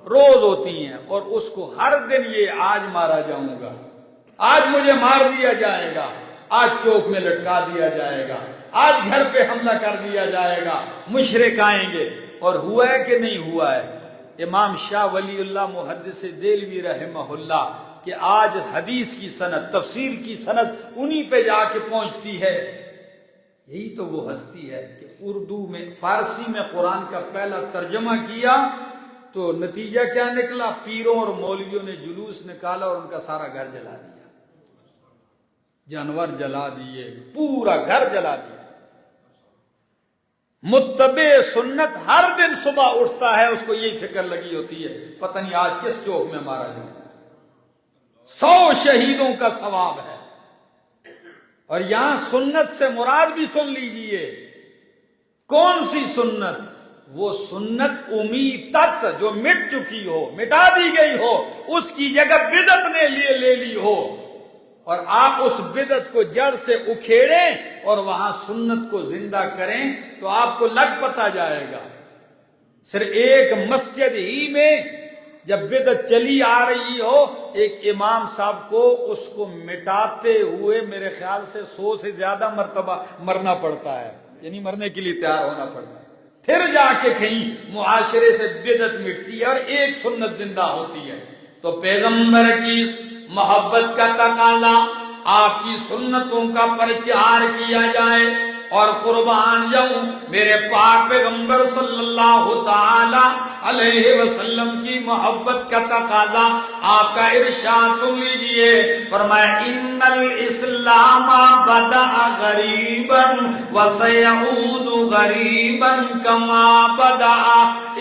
روز ہوتی ہیں، اور اس کو ہر دن یہ آج مارا جاؤں گا، آج مجھے مار دیا جائے گا، آج چوک میں لٹکا دیا جائے گا، آج گھر پہ حملہ کر دیا جائے گا، مشرک آئیں گے۔ اور ہوا ہے کہ نہیں ہوا ہے؟ امام شاہ ولی اللہ محدث دہلوی رحمہ اللہ کہ آج حدیث کی سند، تفسیر کی سند انہی پہ جا کے پہنچتی ہے۔ یہی تو وہ ہستی ہے کہ اردو میں، فارسی میں قرآن کا پہلا ترجمہ کیا تو نتیجہ کیا نکلا؟ پیروں اور مولویوں نے جلوس نکالا اور ان کا سارا گھر جلا دیا، جانور جلا دیے، پورا گھر جلا دیا۔ متبع سنت ہر دن صبح اٹھتا ہے، اس کو یہی فکر لگی ہوتی ہے پتہ نہیں آج کس چوک میں مارا جائے۔ 100 شہیدوں کا ثواب ہے۔ اور یہاں سنت سے مراد بھی سن لیجئے، کون سی سنت؟ وہ سنت امیتت جو مٹ چکی ہو، مٹا دی گئی ہو، اس کی جگہ بدعت نے لے لی ہو، اور آپ اس بدعت کو جڑ سے اکھیڑیں اور وہاں سنت کو زندہ کریں تو آپ کو لگ پتا جائے گا۔ صرف ایک مسجد ہی میں جب بدعت چلی آ رہی ہو، ایک امام صاحب کو اس کو مٹاتے ہوئے میرے خیال سے 100 سے زیادہ مرتبہ مرنا پڑتا ہے، یعنی مرنے کے لیے تیار ہونا پڑتا ہے، پھر جا کے کہیں معاشرے سے بدعت مٹتی ہے اور ایک سنت زندہ ہوتی ہے۔ تو پیغمبر کی محبت کا تقاضا آپ کی سنتوں کا پرچار کیا جائے، اور قربان جاؤں میرے پاک پیغمبر صلی اللہ تعالی علیہ وسلم کی محبت کا تقاضا آپ کا ارشاد سن لیجئے، فرمایا ان الاسلام بدأ غریبا وسيعود غریبا کما بدأ۔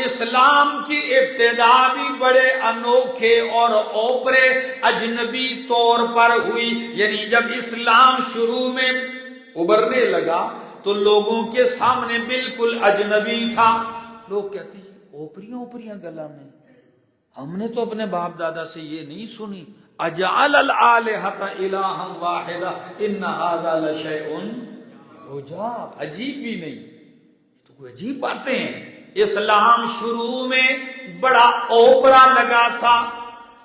اسلام کی ابتدا بھی بڑے انوکھے اور اوپرے اجنبی طور پر ہوئی، یعنی جب اسلام شروع میں ابھرنے لگا تو لوگوں کے سامنے بالکل اجنبی تھا۔ لوگ کہتے ہیں اوپریاں گلا میں، ہم نے تو اپنے باپ دادا سے یہ نہیں سنی، اجعل الآلہۃ الہا واحدہ ان ھذا لشیء عجاب، عجیب بھی نہیں، تو کوئی عجیب باتیں ہیں۔ اسلام شروع میں بڑا اوپرا لگا تھا،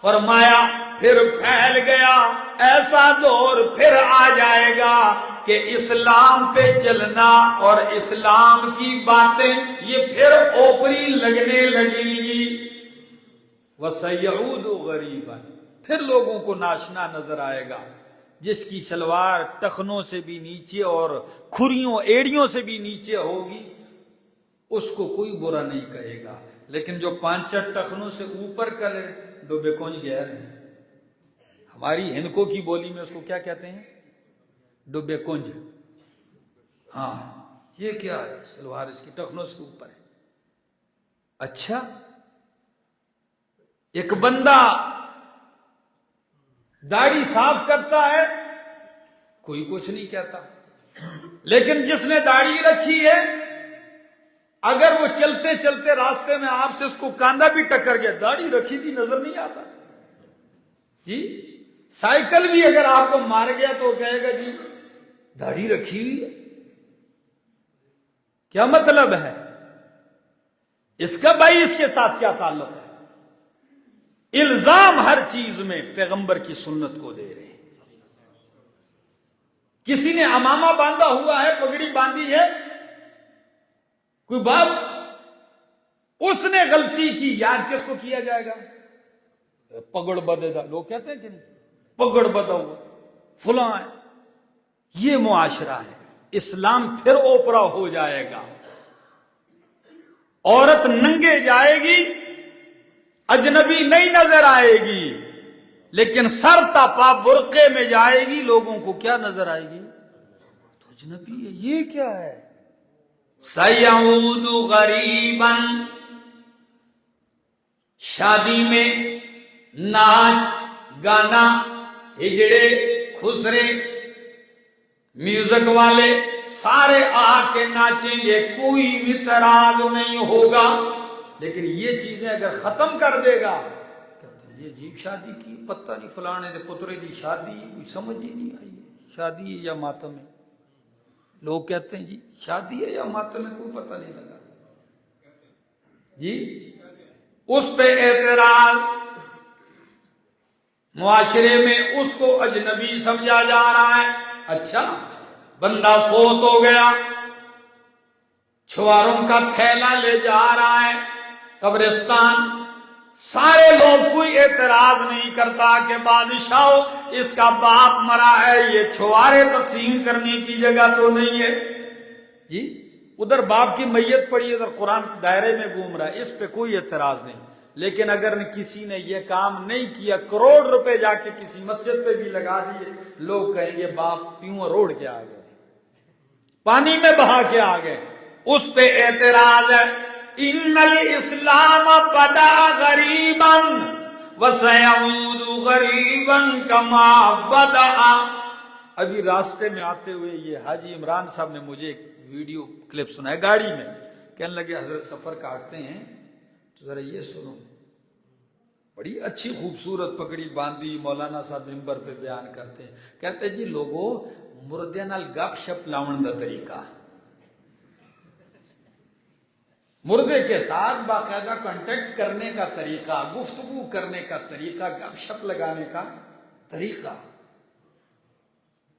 فرمایا پھر پھیل گیا، ایسا دور پھر آ جائے گا کہ اسلام پہ چلنا اور اسلام کی باتیں یہ پھر اوپری لگنے لگیں گی۔ وَسَيَعُودُ غَرِيبًا، پھر لوگوں کو ناشنا نظر آئے گا، جس کی شلوار ٹخنوں سے بھی نیچے اور کھریوں ایڑیوں سے بھی نیچے ہوگی اس کو کوئی برا نہیں کہے گا، لیکن جو 5 ٹخنوں سے اوپر کرے ڈوبے کونج گیا نہیں۔ ہماری ہندکوں کی بولی میں اس کو کیا کہتے ہیں؟ ڈوبے کنج۔ ہاں یہ کیا ہے؟ سلوار اس کی ٹخنوں سے اوپر ہے۔ اچھا، ایک بندہ داڑھی صاف کرتا ہے کوئی کچھ نہیں کہتا، لیکن جس نے داڑھی رکھی ہے اگر وہ چلتے چلتے راستے میں آپ سے اس کو کاندھا بھی ٹکر گیا، داڑھی رکھی تھی نظر نہیں آتا جی۔ سائیکل بھی اگر آپ کو مار گیا تو کہے گا جی داڑھی رکھی ہوئی ہے۔ کیا مطلب ہے اس کا؟ بھائی اس کے ساتھ کیا تعلق ہے؟ الزام ہر چیز میں پیغمبر کی سنت کو دے رہے ہیں۔ کسی نے امامہ باندھا ہوا ہے، پگڑی باندھی ہے، کوئی بات اس نے غلطی کی، یاد کس کو کیا جائے گا؟ پگڑ بدے دا، لوگ کہتے ہیں کہ نہیں، پگڑ بدا ہوا فلاں ہے. یہ معاشرہ ہے. اسلام پھر اوپرا ہو جائے گا. عورت ننگے جائے گی، اجنبی نہیں نظر آئے گی، لیکن سر تپا برقعے میں جائے گی، لوگوں کو کیا نظر آئے گی؟ تو اجنبی ہے. یہ کیا ہے؟ سَيَعُودُ غَرِيبًا. شادی میں ناچ گانا، ہجڑے خسرے، میوزک والے سارے آ کے ناچیں گے، کوئی بھی اعتراض نہیں ہوگا. لیکن یہ چیزیں اگر ختم کر دے گا، کہتے ہیں یہ عجیب شادی کی، پتہ نہیں فلانے دے پترے دی شادی، کوئی سمجھ ہی نہیں آئی شادی ہے یا ماتم ہے. لوگ کہتے ہیں جی شادی ہے یا ماتم ہے، کوئی پتہ نہیں لگا جی. اس پہ اعتراض، معاشرے میں اس کو اجنبی سمجھا جا رہا ہے. اچھا بندہ فوت ہو گیا، چھواروں کا تھیلا لے جا رہا ہے قبرستان، سارے لوگ کوئی اعتراض نہیں کرتا کہ بادشاہو اس کا باپ مرا ہے، یہ چھوارے تقسیم کرنے کی جگہ تو نہیں ہے جی. ادھر باپ کی میت پڑی، ادھر قرآن دائرے میں گھوم رہا ہے، اس پہ کوئی اعتراض نہیں. لیکن اگر کسی نے یہ کام نہیں کیا، کروڑ روپے جا کے کسی مسجد پہ بھی لگا دیے، لوگ کہیں گے باپ پیوں روڑ کے آ گئے، پانی میں بہا کے آ گئے. اس پہ اعتراض ہے. ان الاسلام بدا غریبا وسيعود غریبا کما بدا. ابھی راستے میں آتے ہوئے یہ حاجی عمران صاحب نے مجھے ایک ویڈیو کلپ سنا ہے گاڑی میں، کہنے لگے حضرت سفر کاٹتے ہیں تو ذرا یہ سنو. بڑی اچھی خوبصورت پگڑی باندھی مولانا صاحب ممبر پہ بیان کرتے ہیں. کہتے جی لوگوں مردے نال گپ شپ لاؤن دا طریقہ، مردے کے ساتھ باقاعدہ کانٹیکٹ کرنے کا طریقہ، گفتگو کرنے کا طریقہ، گپ شپ لگانے کا طریقہ،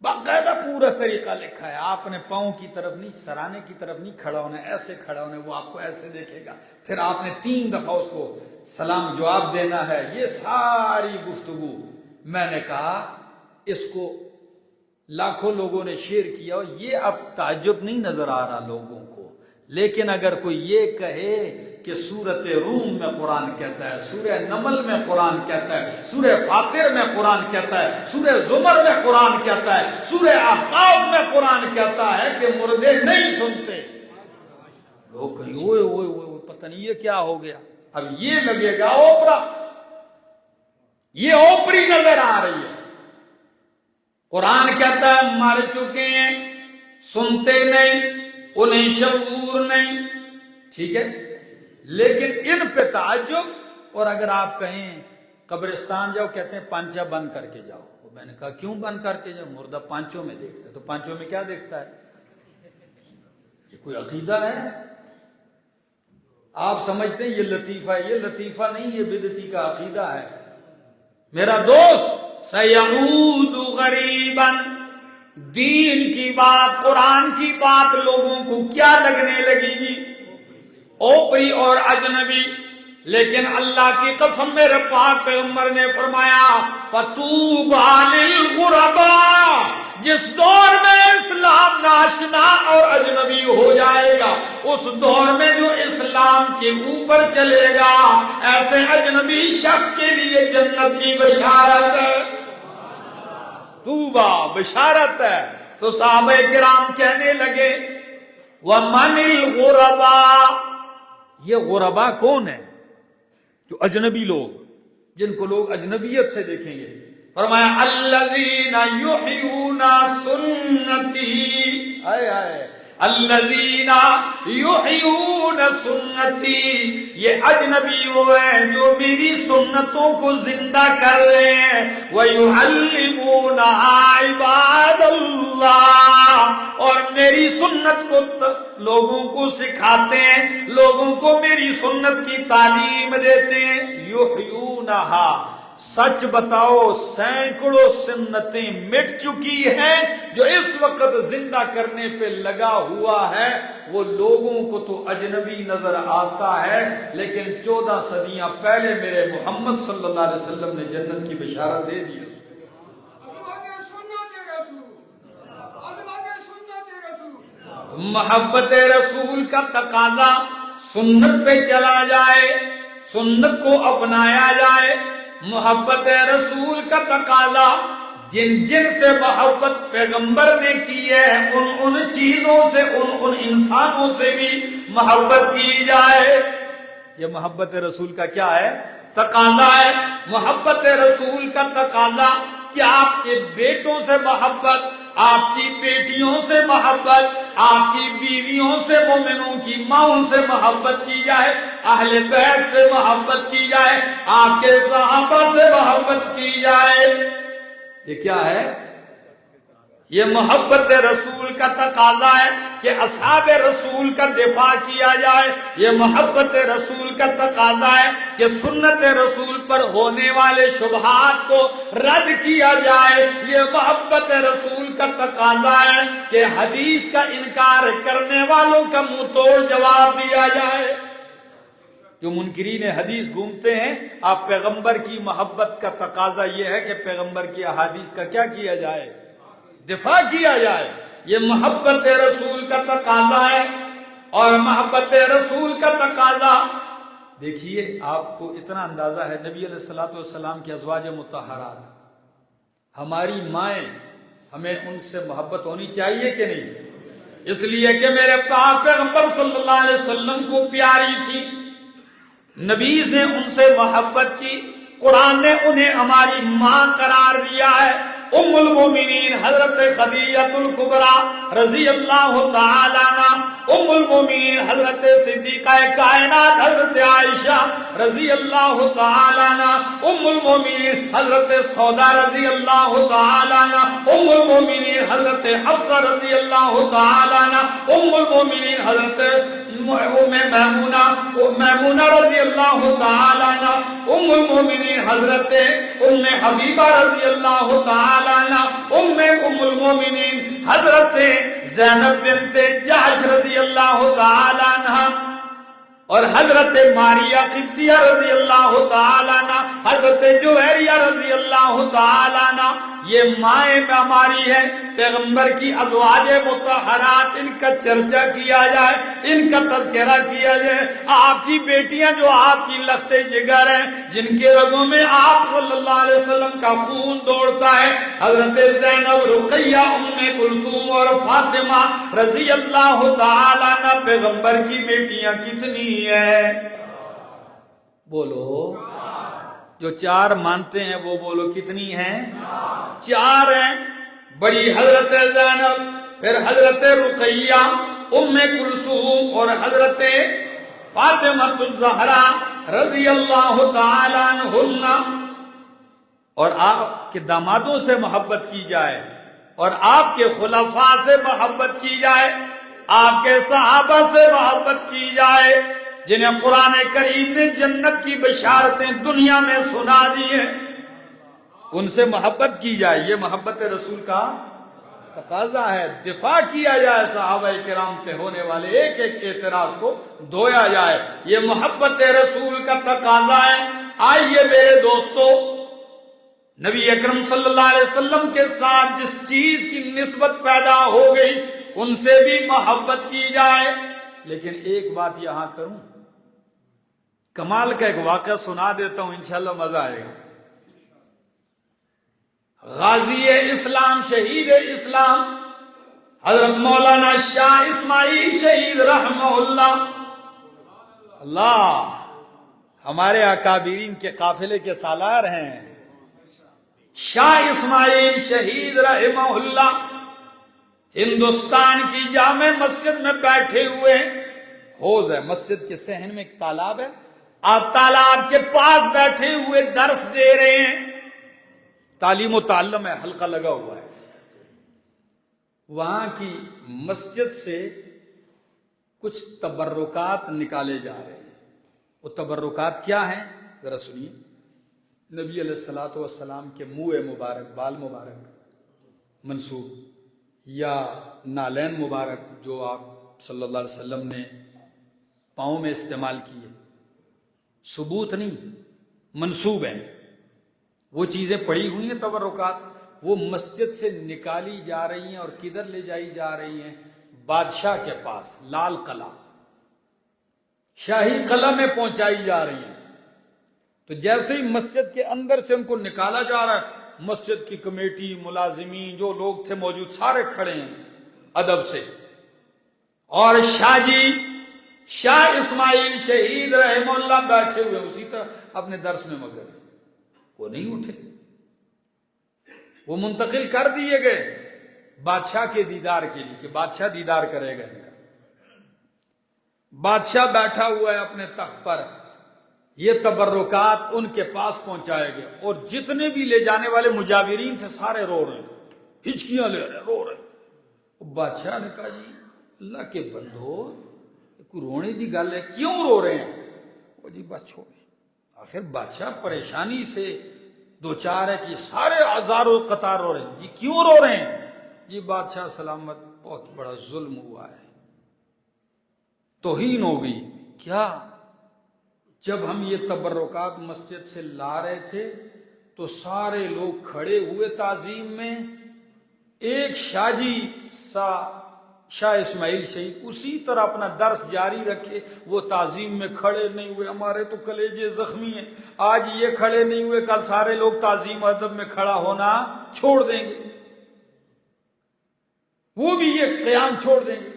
باقاعدہ پورا طریقہ لکھا ہے. آپ نے پاؤں کی طرف نہیں، سرانے کی طرف نہیں کھڑا ہونا، ایسے کھڑا ہونا، وہ آپ کو ایسے دیکھے گا، پھر آپ نے 3 دفعہ اس کو سلام جواب دینا ہے. یہ ساری گفتگو میں نے کہا اس کو لاکھوں لوگوں نے شیئر کیا، یہ اب تعجب نہیں نظر آ رہا لوگوں کو. لیکن اگر کوئی یہ کہے کہ سورۃ روم میں قرآن کہتا ہے، سورہ نمل میں قرآن کہتا ہے، سورہ فاطر میں قرآن کہتا ہے، سورہ زمر میں قرآن کہتا ہے، سورہ احقاف میں قرآن کہتا ہے کہ مردے نہیں سنتے، لوگ کہیں اوئے اوئے اوئے پتہ نہیں یہ کیا ہو گیا. اب یہ لگے گا اوپرا، یہ اوپری نظر آ رہی ہے. قرآن کہتا ہے مر چکے ہیں، سنتے نہیں، انہیں شعور نہیں، ٹھیک ہے. لیکن ان پہ تعجب. اور اگر آپ کہیں قبرستان جاؤ، کہتے ہیں پانچا بند کر کے جاؤ. میں نے کہا کیوں بند کر کے جاؤ؟ مردہ پانچوں میں دیکھتا ہے. تو پانچوں میں کیا دیکھتا ہے؟ یہ کوئی عقیدہ ہے؟ آپ سمجھتے ہیں یہ لطیفہ ہے، یہ لطیفہ نہیں، یہ بدعتی کا عقیدہ ہے. میرا دوست سیعود غریبا، دین کی بات، قرآن کی بات لوگوں کو کیا لگنے لگے گی؟ اوپری اور اجنبی. لیکن اللہ کی قسم میرے پاک پیغمبر نے فرمایا فَطُوبَىٰ لِلْغُرَبَاء. جس دور میں اسلام ناشنا اور اجنبی ہو جائے گا، اس دور میں جو اسلام کے اوپر چلے گا، ایسے اجنبی شخص کے لیے جنت کی بشارت ہے. طوبہ بشارت ہے. تو صحابہ کرام کہنے لگے وَمَنِ الْغُرَبَاء. یہ غربا کون ہے؟ جو اجنبی لوگ، جن کو لوگ اجنبیت سے دیکھیں گے. فرمایا الذین یحیون سنتی، آئے آئے الذین یحیون سنتی. یہ اجنبی وہ ہیں جو میری سنتوں کو زندہ کر رہے ہیں. وَيُعَلِّمُونَ عِبَادَ اللَّهِ. اور میری سنت کو لوگوں کو سکھاتے ہیں، لوگوں کو میری سنت کی تعلیم دیتے ہیں. یحیونہا. سچ بتاؤ سینکڑوں سنتیں مٹ چکی ہیں جو اس وقت زندہ کرنے پہ لگا ہوا ہے. وہ لوگوں کو تو اجنبی نظر آتا ہے، لیکن 14 صدیاں پہلے میرے محمد صلی اللہ علیہ وسلم نے جنت کی بشارت دے دی۔ محبت رسول کا تقاضا سنت پہ چلا جائے، سنت کو اپنایا جائے۔ محبت رسول کا تقاضا جن جن سے محبت پیغمبر نے کی ہے ان چیزوں سے، ان انسانوں سے بھی محبت کی جائے۔ یہ محبت رسول کا کیا ہے؟ تقاضا ہے۔ محبت رسول کا تقاضا کہ آپ کے بیٹوں سے محبت، آپ کی بیٹیوں سے محبت، آپ کی بیویوں سے، مومنوں کی ماؤں سے محبت کی جائے، اہل بیت سے محبت کی جائے، آپ کے صحابہ سے محبت کی جائے۔ یہ کیا ہے؟ یہ محبت رسول کا تقاضا ہے کہ اصحاب رسول کا دفاع کیا جائے۔ یہ محبت رسول کا تقاضا ہے کہ سنت رسول پر ہونے والے شبہات کو رد کیا جائے۔ یہ محبت رسول کا تقاضا ہے کہ حدیث کا انکار کرنے والوں کا منہ توڑ جواب دیا جائے۔ جو منکرین حدیث گھومتے ہیں، آپ پیغمبر کی محبت کا تقاضا یہ ہے کہ پیغمبر کی احادیث کا کیا کیا جائے؟ دفاع کیا جائے۔ یہ محبت رسول کا تقاضا ہے۔ اور محبت رسول کا تقاضا دیکھیے، آپ کو اتنا اندازہ ہے، نبی علیہ الصلوۃ والسلام کی ازواج مطہرات، ہماری مائیں، ہمیں ان سے محبت ہونی چاہیے کہ نہیں؟ اس لیے کہ میرے پاک پیغمبر صلی اللہ علیہ وسلم کو پیاری تھی، نبی نے ان سے محبت کی، قرآن نے انہیں ہماری ماں قرار دیا ہے۔ ام المومنین حضرت خدیجہ الکبریٰ رضی اللہ تعالیٰ عنہ، ام المومنین حضرت صدیقہ کائنات حضرت عائشہ رضی اللہ تعالیٰ عنہ، ام المومنین حضرت سودا رضی اللہ تعالیٰ عنہ، ام المومنین حضرت حفصہ رضی اللہ تعالیٰ عنہ، ام المومنین حضرت میمونہ رضی اللہ تعالیٰ عنہ، ام المومنین حضرت ام حبیبہ رضی اللہ تعالیٰ عنہ، ام المومنین حضرت زینب بنت جحش رضی اللہ تعالیٰ عنہ، اور حضرت ماریہ قبطیہ رضی اللہ تعالیٰ عنہ، حضرت جویریہ رضی اللہ تعالیٰ عنہ۔ یہ مائیں ہماری ہے، پیغمبر کی ازواج مطہرات، ان کا چرچا کیا جائے، ان کا تذکرہ کیا جائے۔ آپ کی بیٹیاں جو آپ کی لخت جگر ہیں، جن کے رگوں میں آپ صلی اللہ علیہ وسلم کا خون دوڑتا ہے، حضرت زینب، رقیہ، ام کلثوم اور فاطمہ رضی اللہ تعالیٰ عنہ، پیغمبر کی بیٹیاں کتنی ہیں؟ بولو، جو 4 مانتے ہیں وہ بولو کتنی ہیں؟ 4 ہیں۔ بڑی حضرت زینب، پھر حضرت رقیہ، ام کلثوم اور حضرت فاطمہ الزہرا رضی اللہ تعالیٰ عنہن۔ اور آپ کے دامادوں سے محبت کی جائے، اور آپ کے خلفاء سے محبت کی جائے، آپ کے صحابہ سے محبت کی جائے، جنہیں قرآن کریم نے جنت کی بشارتیں دنیا میں سنا دی ہیں، ان سے محبت کی جائے۔ یہ محبت رسول کا تقاضا ہے۔ دفاع کیا جائے صحابہ کرام پہ ہونے والے ایک ایک اعتراض کو دھویا جائے، یہ محبت رسول کا تقاضا ہے۔ آئیے میرے دوستو، نبی اکرم صلی اللہ علیہ وسلم کے ساتھ جس چیز کی نسبت پیدا ہو گئی ان سے بھی محبت کی جائے۔ لیکن ایک بات یہاں کروں، کمال کا ایک واقعہ سنا دیتا ہوں، انشاءاللہ مزہ آئے گا۔ غازی اسلام، شہید اسلام، حضرت مولانا شاہ اسماعیل شہید رحمہ اللہ، اللہ ہمارے اکابرین کے قافلے کے سالار ہیں۔ شاہ اسماعیل شہید رحمہ اللہ ہندوستان کی جامع مسجد میں بیٹھے ہوئے، حوض ہے مسجد کے صحن میں، ایک تالاب ہے، آپ تالاب کے پاس بیٹھے ہوئے درس دے رہے ہیں، تعلیم و تعلم ہے، حلقہ لگا ہوا ہے۔ وہاں کی مسجد سے کچھ تبرکات نکالے جا رہے ہیں۔ وہ تبرکات کیا ہیں ذرا سنیے۔ نبی علیہ الصلوۃ والسلام کے منہ مبارک، بال مبارک منسوب، یا نالین مبارک جو آپ صلی اللہ علیہ وسلم نے پاؤں میں استعمال کیے، ثبوت نہیں، منسوب ہیں، وہ چیزیں پڑی ہوئی ہیں تبرکات، وہ مسجد سے نکالی جا رہی ہیں اور کدھر لے جائی جا رہی ہیں؟ بادشاہ کے پاس، لال قلعہ، شاہی قلعہ میں پہنچائی جا رہی ہیں۔ تو جیسے ہی مسجد کے اندر سے ان کو نکالا جا رہا ہے، مسجد کی کمیٹی، ملازمین، جو لوگ تھے موجود، سارے کھڑے ہیں ادب سے، اور شاہ جی، شاہ اسماعیل شہید رحمہ اللہ بیٹھے ہوئے اسی طرح اپنے درس میں مگر وہ نہیں اٹھے، وہ منتقل کر دیے گئے بادشاہ کے دیدار کے لیے کہ بادشاہ دیدار کرے گا ان کا۔ بادشاہ بیٹھا ہوا ہے اپنے تخت پر، یہ تبرکات ان کے پاس پہنچائے گئے، اور جتنے بھی لے جانے والے مجاورین تھے سارے رو رہے ہیں، ہچکیاں لے رہے ہیں، رو رہے ہیں۔ بادشاہ نے کہا جی اللہ کے بندو، کوئی رونے کی گل ہے، کیوں رو رہے ہیں؟ وہ جی بس چھوڑیں۔ آخر بادشاہ پریشانی سے دو چار ہے کہ سارے ہزاروں قطار رو رہے ہیں، جی کیوں رو رہے ہیں؟ جی بادشاہ سلامت، بہت بڑا ظلم ہوا ہے، توہین ہو گئی۔ کیا؟ جب ہم یہ تبرکات مسجد سے لا رہے تھے تو سارے لوگ کھڑے ہوئے تعظیم میں، ایک شاہ جی سا شاہ اسماعیل شہید اسی طرح اپنا درس جاری رکھے، وہ تعظیم میں کھڑے نہیں ہوئے۔ ہمارے تو کلیجے زخمی ہیں، آج یہ کھڑے نہیں ہوئے، کل سارے لوگ تعظیم ادب میں کھڑا ہونا چھوڑ دیں گے، وہ بھی یہ قیام چھوڑ دیں گے۔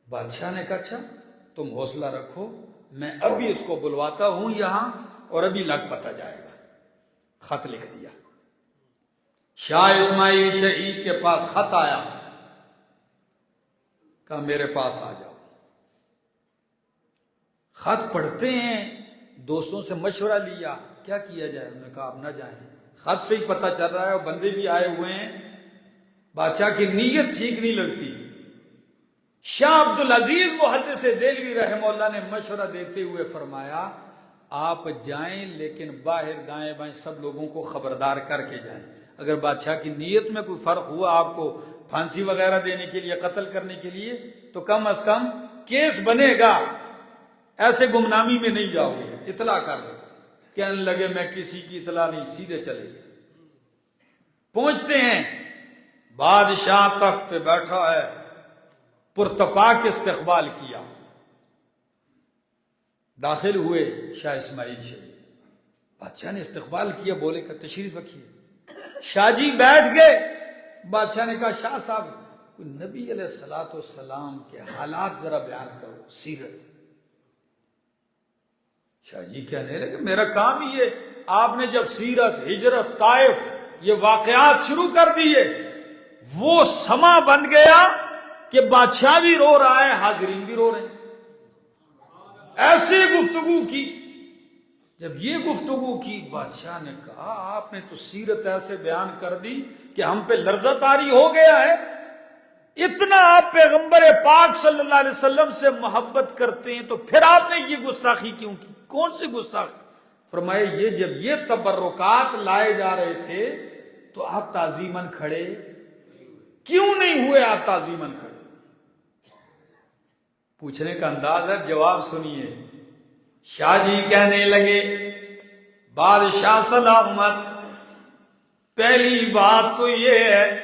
بادشاہ نے کہا اچھا تم حوصلہ رکھو، میں ابھی اس کو بلواتا ہوں یہاں اور ابھی لگ پتا جائے گا۔ خط لکھ دیا، شاہ اسماعیل شہید کے پاس خط آیا، کہا میرے پاس آ جاؤ۔ خط پڑھتے ہیں، دوستوں سے مشورہ لیا کیا کیا جائے، انہوں نے کہا آپ نہ جائیں، خط سے ہی پتہ چل رہا ہے اور بندے بھی آئے ہوئے ہیں، بادشاہ کی نیت ٹھیک نہیں لگتی۔ شاہ عبدالعزیز محدث دہلوی رحمہ اللہ نے مشورہ دیتے ہوئے فرمایا آپ جائیں لیکن باہر دائیں بائیں سب لوگوں کو خبردار کر کے جائیں، اگر بادشاہ کی نیت میں کوئی فرق ہوا آپ کو پھانسی وغیرہ دینے کے لیے، قتل کرنے کے لیے، تو کم از کم کیس بنے گا، ایسے گمنامی میں نہیں جاؤ گے، اطلاع کر دو۔ کہنے لگے میں کسی کی اطلاع نہیں، سیدھے چلے گئے۔ پہنچتے ہیں، بادشاہ تخت پہ بیٹھا ہے، پرتپاک استقبال کیا، داخل ہوئے شاہ اسماعیل شہید، بادشاہ نے استقبال کیا، بولے کہ تشریف رکھیے۔ شاہ جی بیٹھ گئے، بادشاہ نے کہا شاہ صاحب کوئی نبی علیہ الصلوۃ والسلام کے حالات ذرا بیان کرو، سیرت۔ شاہ جی کہنے لگے میرا کام ہی ہے، آپ نے جب سیرت، ہجرت، طائف یہ واقعات شروع کر دیے، وہ سما بن گیا کہ بادشاہ بھی رو رہا ہے، حاضرین بھی رو رہے ہیں۔ ایسے گفتگو کی، جب یہ گفتگو کی بادشاہ نے کہا آپ نے تو سیرت ایسے بیان کر دی کہ ہم پہ لرزہ طاری ہو گیا ہے، اتنا آپ پیغمبر پاک صلی اللہ علیہ وسلم سے محبت کرتے ہیں تو پھر آپ نے یہ گستاخی کیوں کی؟ کون سی گستاخی؟ فرمایا یہ جب یہ تبرکات لائے جا رہے تھے تو آپ تعظیماً کھڑے کیوں نہیں ہوئے؟ آپ تعظیماً کھڑے۔ پوچھنے کا انداز ہے، جواب سنیے۔ شاہ جی کہنے لگے بادشاہ سلامت، پہلی بات تو یہ ہے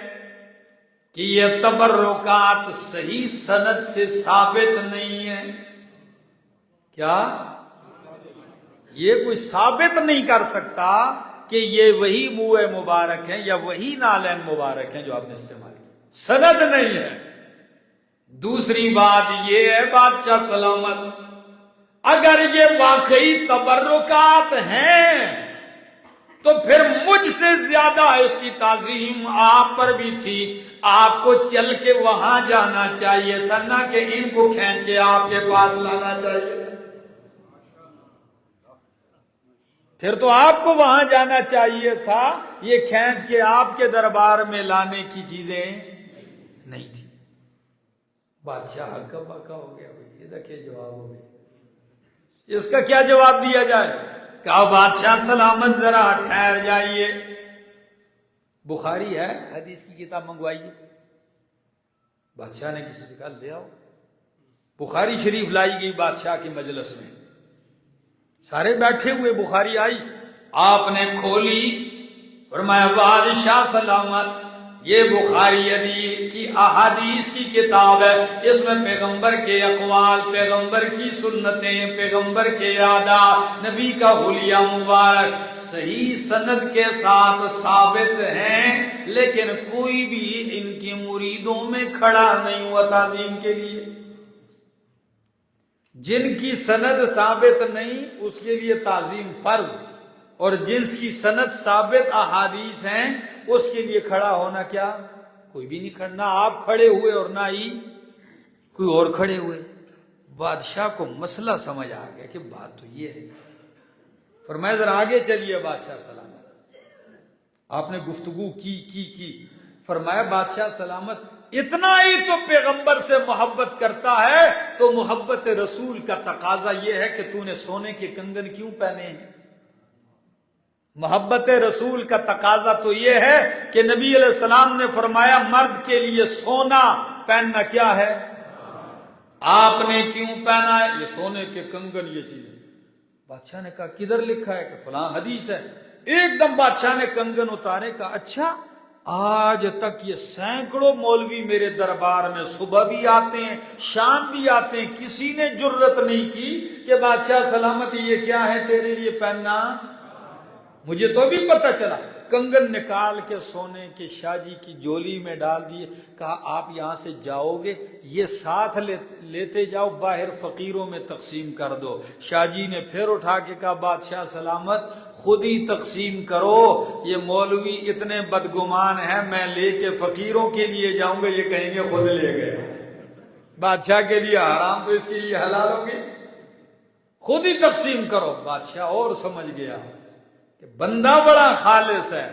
کہ یہ تبرکات صحیح سند سے ثابت نہیں ہے۔ کیا؟ یہ کوئی ثابت نہیں کر سکتا کہ یہ وہی منہ مبارک ہیں یا وہی نالین مبارک ہیں جو آپ نے استعمال کی، سند نہیں ہے۔ دوسری بات یہ ہے بادشاہ سلامت، اگر یہ واقعی تبرکات ہیں تو پھر مجھ سے زیادہ اس کی تعظیم آپ پر بھی تھی، آپ کو چل کے وہاں جانا چاہیے تھا، نہ کہ ان کو کھینچ کے آپ کے پاس لانا چاہیے تھا۔ پھر تو آپ کو وہاں جانا چاہیے تھا، یہ کھینچ کے آپ کے دربار میں لانے کی چیزیں نہیں تھی۔ بادشاہ ہکا بکا ہو گیا، یہ دیکھیں جواب ہو گیا، اس کا کیا جواب دیا جائے؟ کہا بادشاہ سلامت ذرا ٹھہر جائیے، بخاری ہے، حدیث کی کتاب منگوائیے، بادشاہ نے کسی سے کہا لے آؤ. بخاری شریف لائی گئی بادشاہ کی مجلس میں، سارے بیٹھے ہوئے، بخاری آئی، آپ نے کھولی، فرمایا بادشاہ سلامت، یہ بخاری حدیث کی احادیث کی کتاب ہے، اس میں پیغمبر کے اقوال، پیغمبر کی سنتیں، پیغمبر کے عادات، نبی کا حلیہ مبارک صحیح سند کے ساتھ ثابت ہیں، لیکن کوئی بھی ان کے مریدوں میں کھڑا نہیں ہوا تعظیم کے لیے. جن کی سند ثابت نہیں اس کے لیے تعظیم فرض، اور جنس کی سند ثابت احادیث ہیں اس کے لیے کھڑا ہونا کیا؟ کوئی بھی نہیں کھڑا، نہ آپ کھڑے ہوئے اور نہ ہی کوئی اور کھڑے ہوئے. بادشاہ کو مسئلہ سمجھ آ گیا کہ بات تو یہ ہے. فرمایا ذرا آگے چلیے بادشاہ سلامت. آپ نے گفتگو کی. فرمایا بادشاہ سلامت، اتنا ہی تو پیغمبر سے محبت کرتا ہے تو محبت رسول کا تقاضا یہ ہے کہ تو نے سونے کے کنگن کیوں پہنے ہیں؟ محبت رسول کا تقاضا تو یہ ہے کہ نبی علیہ السلام نے فرمایا مرد کے لیے سونا پہننا کیا ہے؟ آپ نے کیوں پہنا ہے؟ یہ سونے کے کنگن، یہ چیزیں. بادشاہ نے کہا کدھر لکھا ہے؟ کہ فلاں حدیث ہے. ایک دم بادشاہ نے کنگن اتارے. کہا اچھا، آج تک یہ سینکڑوں مولوی میرے دربار میں صبح بھی آتے ہیں شام بھی آتے ہیں، کسی نے جرت نہیں کی کہ بادشاہ سلامت یہ کیا ہے تیرے لیے پہننا؟ مجھے تو بھی پتہ چلا. کنگن نکال کے سونے کے شاہ جی کی جولی میں ڈال دیے. کہا آپ یہاں سے جاؤ گے یہ ساتھ لیتے جاؤ، باہر فقیروں میں تقسیم کر دو. شاہ جی نے پھر اٹھا کے کہا بادشاہ سلامت خود ہی تقسیم کرو، یہ مولوی اتنے بدگمان ہیں، میں لے کے فقیروں کے لیے جاؤں گا یہ کہیں گے خود لے گئے. بادشاہ کے لیے حرام تو اس کے لیے حلال ہوگی، خود ہی تقسیم کرو. بادشاہ اور سمجھ گیا کہ بندہ بڑا خالص ہے.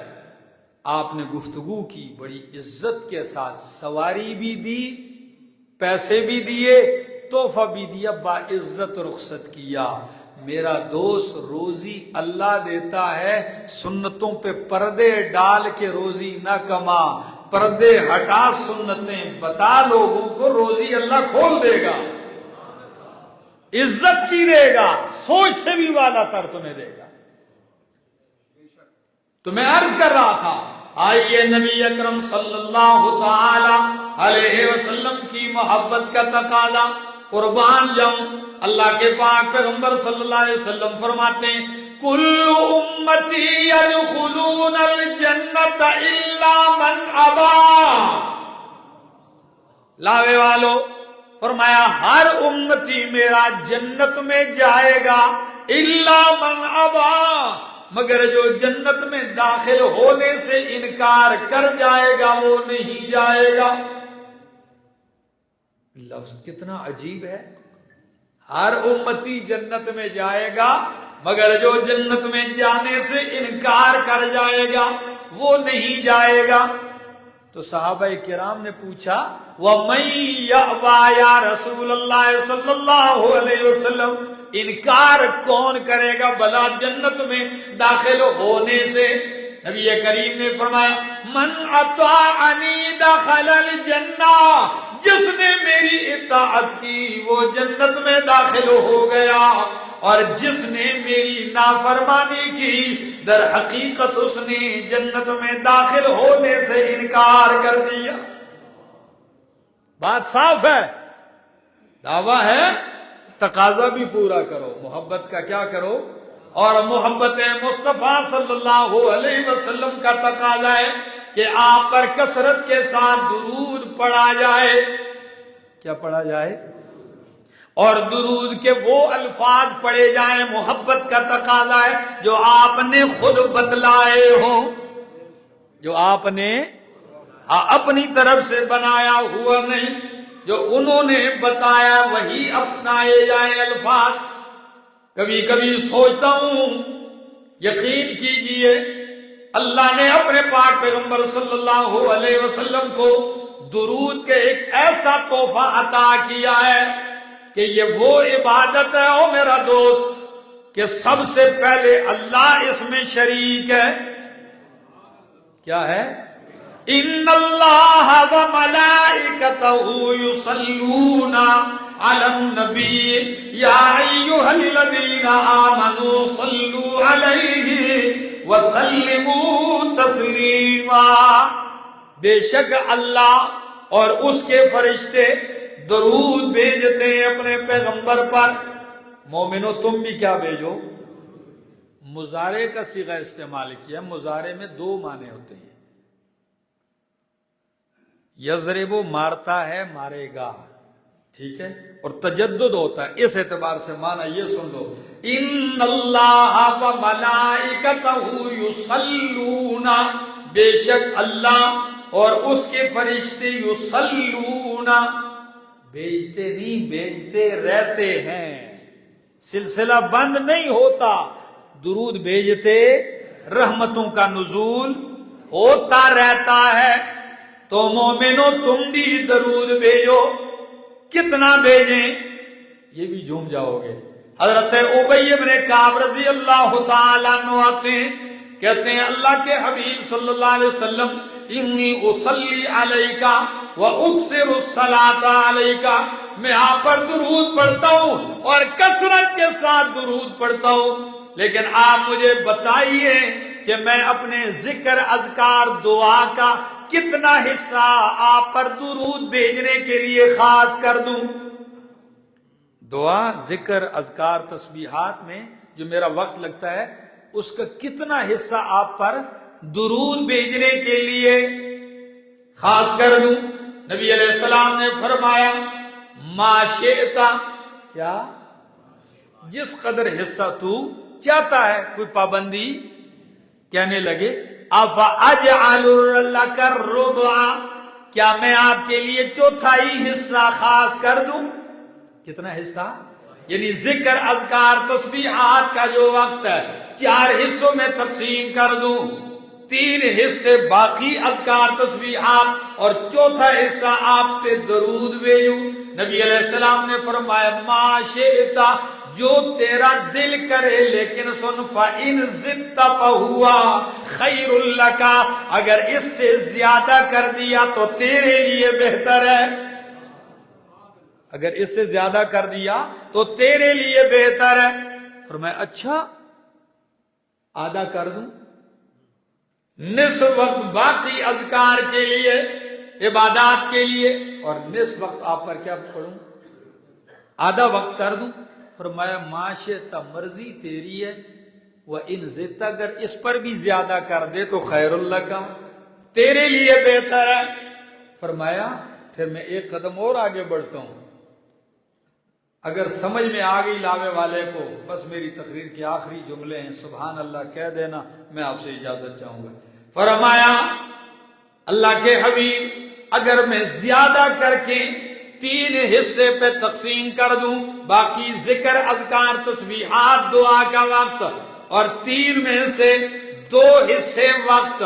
آپ نے گفتگو کی بڑی عزت کے ساتھ، سواری بھی دی، پیسے بھی دیے، تحفہ بھی دیا، باعزت رخصت کیا. میرا دوست روزی اللہ دیتا ہے، سنتوں پہ پردے ڈال کے روزی نہ کما، پردے ہٹا سنتیں بتا لوگوں کو، روزی اللہ کھول دے گا، عزت کی دے گا، سوچ سے بھی والا تر تمہیں دے گا. تو میں عرض کر رہا تھا، آئیے نبی اکرم صلی اللہ تعالی علیہ وسلم کی محبت کا تقاضا، قربان جاؤں. اللہ کے پاک پیغمبر صلی اللہ علیہ وسلم فرماتے ہیں کل امتی یدخلون الجنت الا من ابا. لاوے والو فرمایا ہر امتی میرا جنت میں جائے گا، الا من ابا، مگر جو جنت میں داخل ہونے سے انکار کر جائے گا وہ نہیں جائے گا. لفظ کتنا عجیب ہے. ہر امتی جنت میں جائے گا مگر جو جنت میں جانے سے انکار کر جائے گا وہ نہیں جائے گا. تو صحابہ کرام نے پوچھا وَمَن يَأْبَى یا رسول اللہ صلی اللہ علیہ وسلم، انکار کون کرے گا بلا جنت میں داخل ہونے سے؟ نبی کریم نے فرمایا من اطاعنی دخل الجنہ، جس نے میری اطاعت کی وہ جنت میں داخل ہو گیا، اور جس نے میری نافرمانی کی در حقیقت اس نے جنت میں داخل ہونے سے انکار کر دیا. بات صاف ہے، دعویٰ ہے، تقاضا بھی پورا کرو، محبت کا کیا کرو، اور محبت مصطفیٰ صلی اللہ علیہ وسلم کا تقاضا ہے کہ آپ پر کثرت کے ساتھ درود پڑھا جائے. کیا پڑھا جائے؟ اور درود کے وہ الفاظ پڑھے جائیں. محبت کا تقاضا ہے جو آپ نے خود بتلائے ہوں، جو آپ نے اپنی طرف سے بنایا ہوا نہیں، جو انہوں نے بتایا وہی اپنائے جائیں الفاظ. کبھی کبھی سوچتا ہوں، یقین کیجئے اللہ نے اپنے پاک پیغمبر صلی اللہ علیہ وسلم کو درود کے ایک ایسا تحفہ عطا کیا ہے کہ یہ وہ عبادت ہے او میرا دوست کہ سب سے پہلے اللہ اس میں شریک ہے. کیا ہے؟ ان اللہ و ملائکتہ یصلون علی النبی یا ایھا الذین آمنوا صلوا علیہ وسلموا تسلیما. بے شک اللہ اور اس کے فرشتے درود بھیجتے ہیں اپنے پیغمبر پر. مومنو تم بھی کیا بھیجو. مضارع کا صیغہ استعمال کیا. مضارع میں دو معنی ہوتے ہیں. یضرب مارتا ہے, مارے گا, ٹھیک ہے, اور تجدد ہوتا ہے. اس اعتبار سے معنی یہ سن لو, ان اللہ و ملائکتہ یصلون, بے شک اللہ اور اس کے فرشتے یصلون, بھیجتے نہیں بھیجتے رہتے ہیں, سلسلہ بند نہیں ہوتا, درود بھیجتے رحمتوں کا نزول ہوتا رہتا ہے. تو مومنو تم بھی درود بھیجو. کتنا بھیجیں یہ بھی جھوم جاؤ گے. حضرت ابی بن کعب رضی اللہ تعالیٰ عنہ آتے ہیں, کہتے ہیں اللہ کے حبیب صلی اللہ علیہ وسلم انی اصلی علیکا و اکثر الصلاۃ علیکا, میں آپ پر درود پڑھتا ہوں اور کثرت کے ساتھ درود پڑھتا ہوں, لیکن آپ مجھے بتائیے کہ میں اپنے ذکر اذکار دعا کا کتنا حصہ آپ پر درود بھیجنے کے لیے خاص کر دوں. دعا ذکر اذکار تسبیحات میں جو میرا وقت لگتا ہے اس کا کتنا حصہ آپ پر درود بھیجنے کے لیے خاص کر دوں. نبی علیہ السلام نے فرمایا ما شئت, کیا جس قدر حصہ تو چاہتا ہے, کوئی پابندی. کہنے لگے افاجعل لک الربع, کیا میں آپ کے لیے چوتھائی حصہ خاص کر دوں. کتنا حصہ, یعنی ذکر اذکار تسبیحات کا جو وقت ہے 4 حصوں میں تقسیم کر دوں, 3 حصے باقی اذکار تسبیحات اور چوتھا حصہ آپ پہ درود بھیجوں. نبی علیہ السلام نے فرمایا ما شئت, جو تیرا دل کرے, لیکن سن فَإِن زِدْتَ فَهُوَ خَيْرٌ لَكَ, اگر اس سے زیادہ کر دیا تو تیرے لیے بہتر ہے. اگر اس سے زیادہ کر دیا تو تیرے لیے بہتر ہے. فرمایا اچھا آدھا کر دوں, نصف وقت باقی اذکار کے لیے, عبادات کے لیے, اور نصف وقت آپ پر کیا پڑھوں, آدھا وقت کر دوں. فرمایا معاشیت مرضی تیری ہے, وَإِن زِدْتَ, اگر اس پر بھی زیادہ کر دے تو خیر اللہ کا, تیرے لیے بہتر ہے. فرمایا پھر میں ایک قدم اور آگے بڑھتا ہوں, اگر سمجھ میں آ گئی لاوے والے کو, بس میری تقریر کے آخری جملے ہیں, سبحان اللہ کہہ دینا, میں آپ سے اجازت چاہوں گا. فرمایا اللہ کے حبیب اگر میں زیادہ کر کے 3 حصے پہ تقسیم کر دوں, باقی ذکر اذکار تسبیحات دعا کا وقت, اور 3 میں سے 2 حصے وقت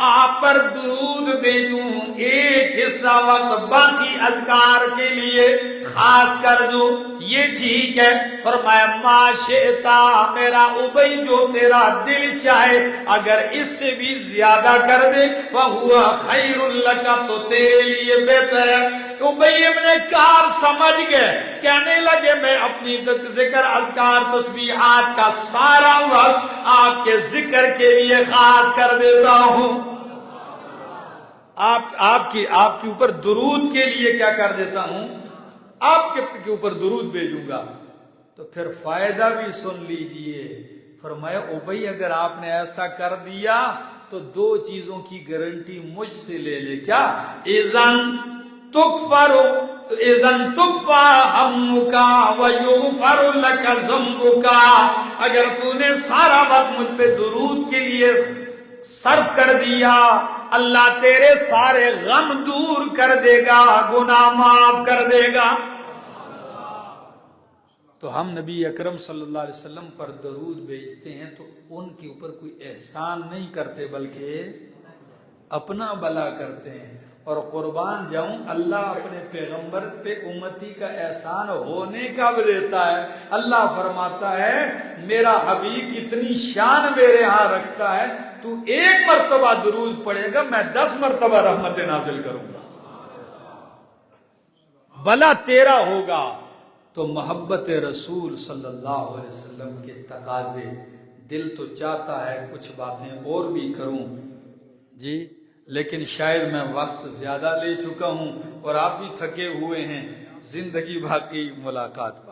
آپ پر درود بھیجوں, 1 حصہ وقت باقی اذکار کے لیے خاص کر دوں, یہ ٹھیک ہے. فرمایا ما شئت, میرا ابی جو تیرا دل چاہے اگر اس سے بھی زیادہ کر دے فَهُوَ خَيْرٌ لَكَ, تو تیرے لیے بہتر ہے. ابی ابن کعب سمجھ گئے, کہنے لگے میں اپنی ذکر اذکار تسبیحات کا سارا وقت آپ کے ذکر کے لیے خاص کر دیتا ہوں, آپ کے اوپر درود کے لیے کیا کر دیتا ہوں, آپ کے اوپر درود بھیجوں گا. تو پھر فائدہ بھی سن لیجئے. فرمایا ابی اگر آپ نے ایسا کر دیا تو 2 چیزوں کی گارنٹی مجھ سے لے لے. کیا, اذن تکفا ہمک ویغفر لک ذنبک, اگر تو نے سارا وقت مجھ پہ درود کے لیے صرف کر دیا, اللہ تیرے سارے غم دور کر دے گا, گناہ معاف کر دے گا. تو ہم نبی اکرم صلی اللہ علیہ وسلم پر درود بھیجتے ہیں تو ان کے اوپر کوئی احسان نہیں کرتے بلکہ اپنا بھلا کرتے ہیں. اور قربان جاؤں اللہ اپنے پیغمبر پہ امتی کا احسان ہونے کب دیتا ہے؟ اللہ فرماتا ہے میرا حبیب اتنی شان میرے ہاں رکھتا ہے، تو 1 مرتبہ درود پڑھے گا میں 10 مرتبہ رحمت نازل کروں گا، بھلا تیرا ہوگا۔ تو محبت رسول صلی اللہ علیہ وسلم کے تقاضے، دل تو چاہتا ہے کچھ باتیں اور بھی کروں جی، لیکن شاید میں وقت زیادہ لے چکا ہوں اور آپ بھی تھکے ہوئے ہیں، زندگی باقی ملاقات پر۔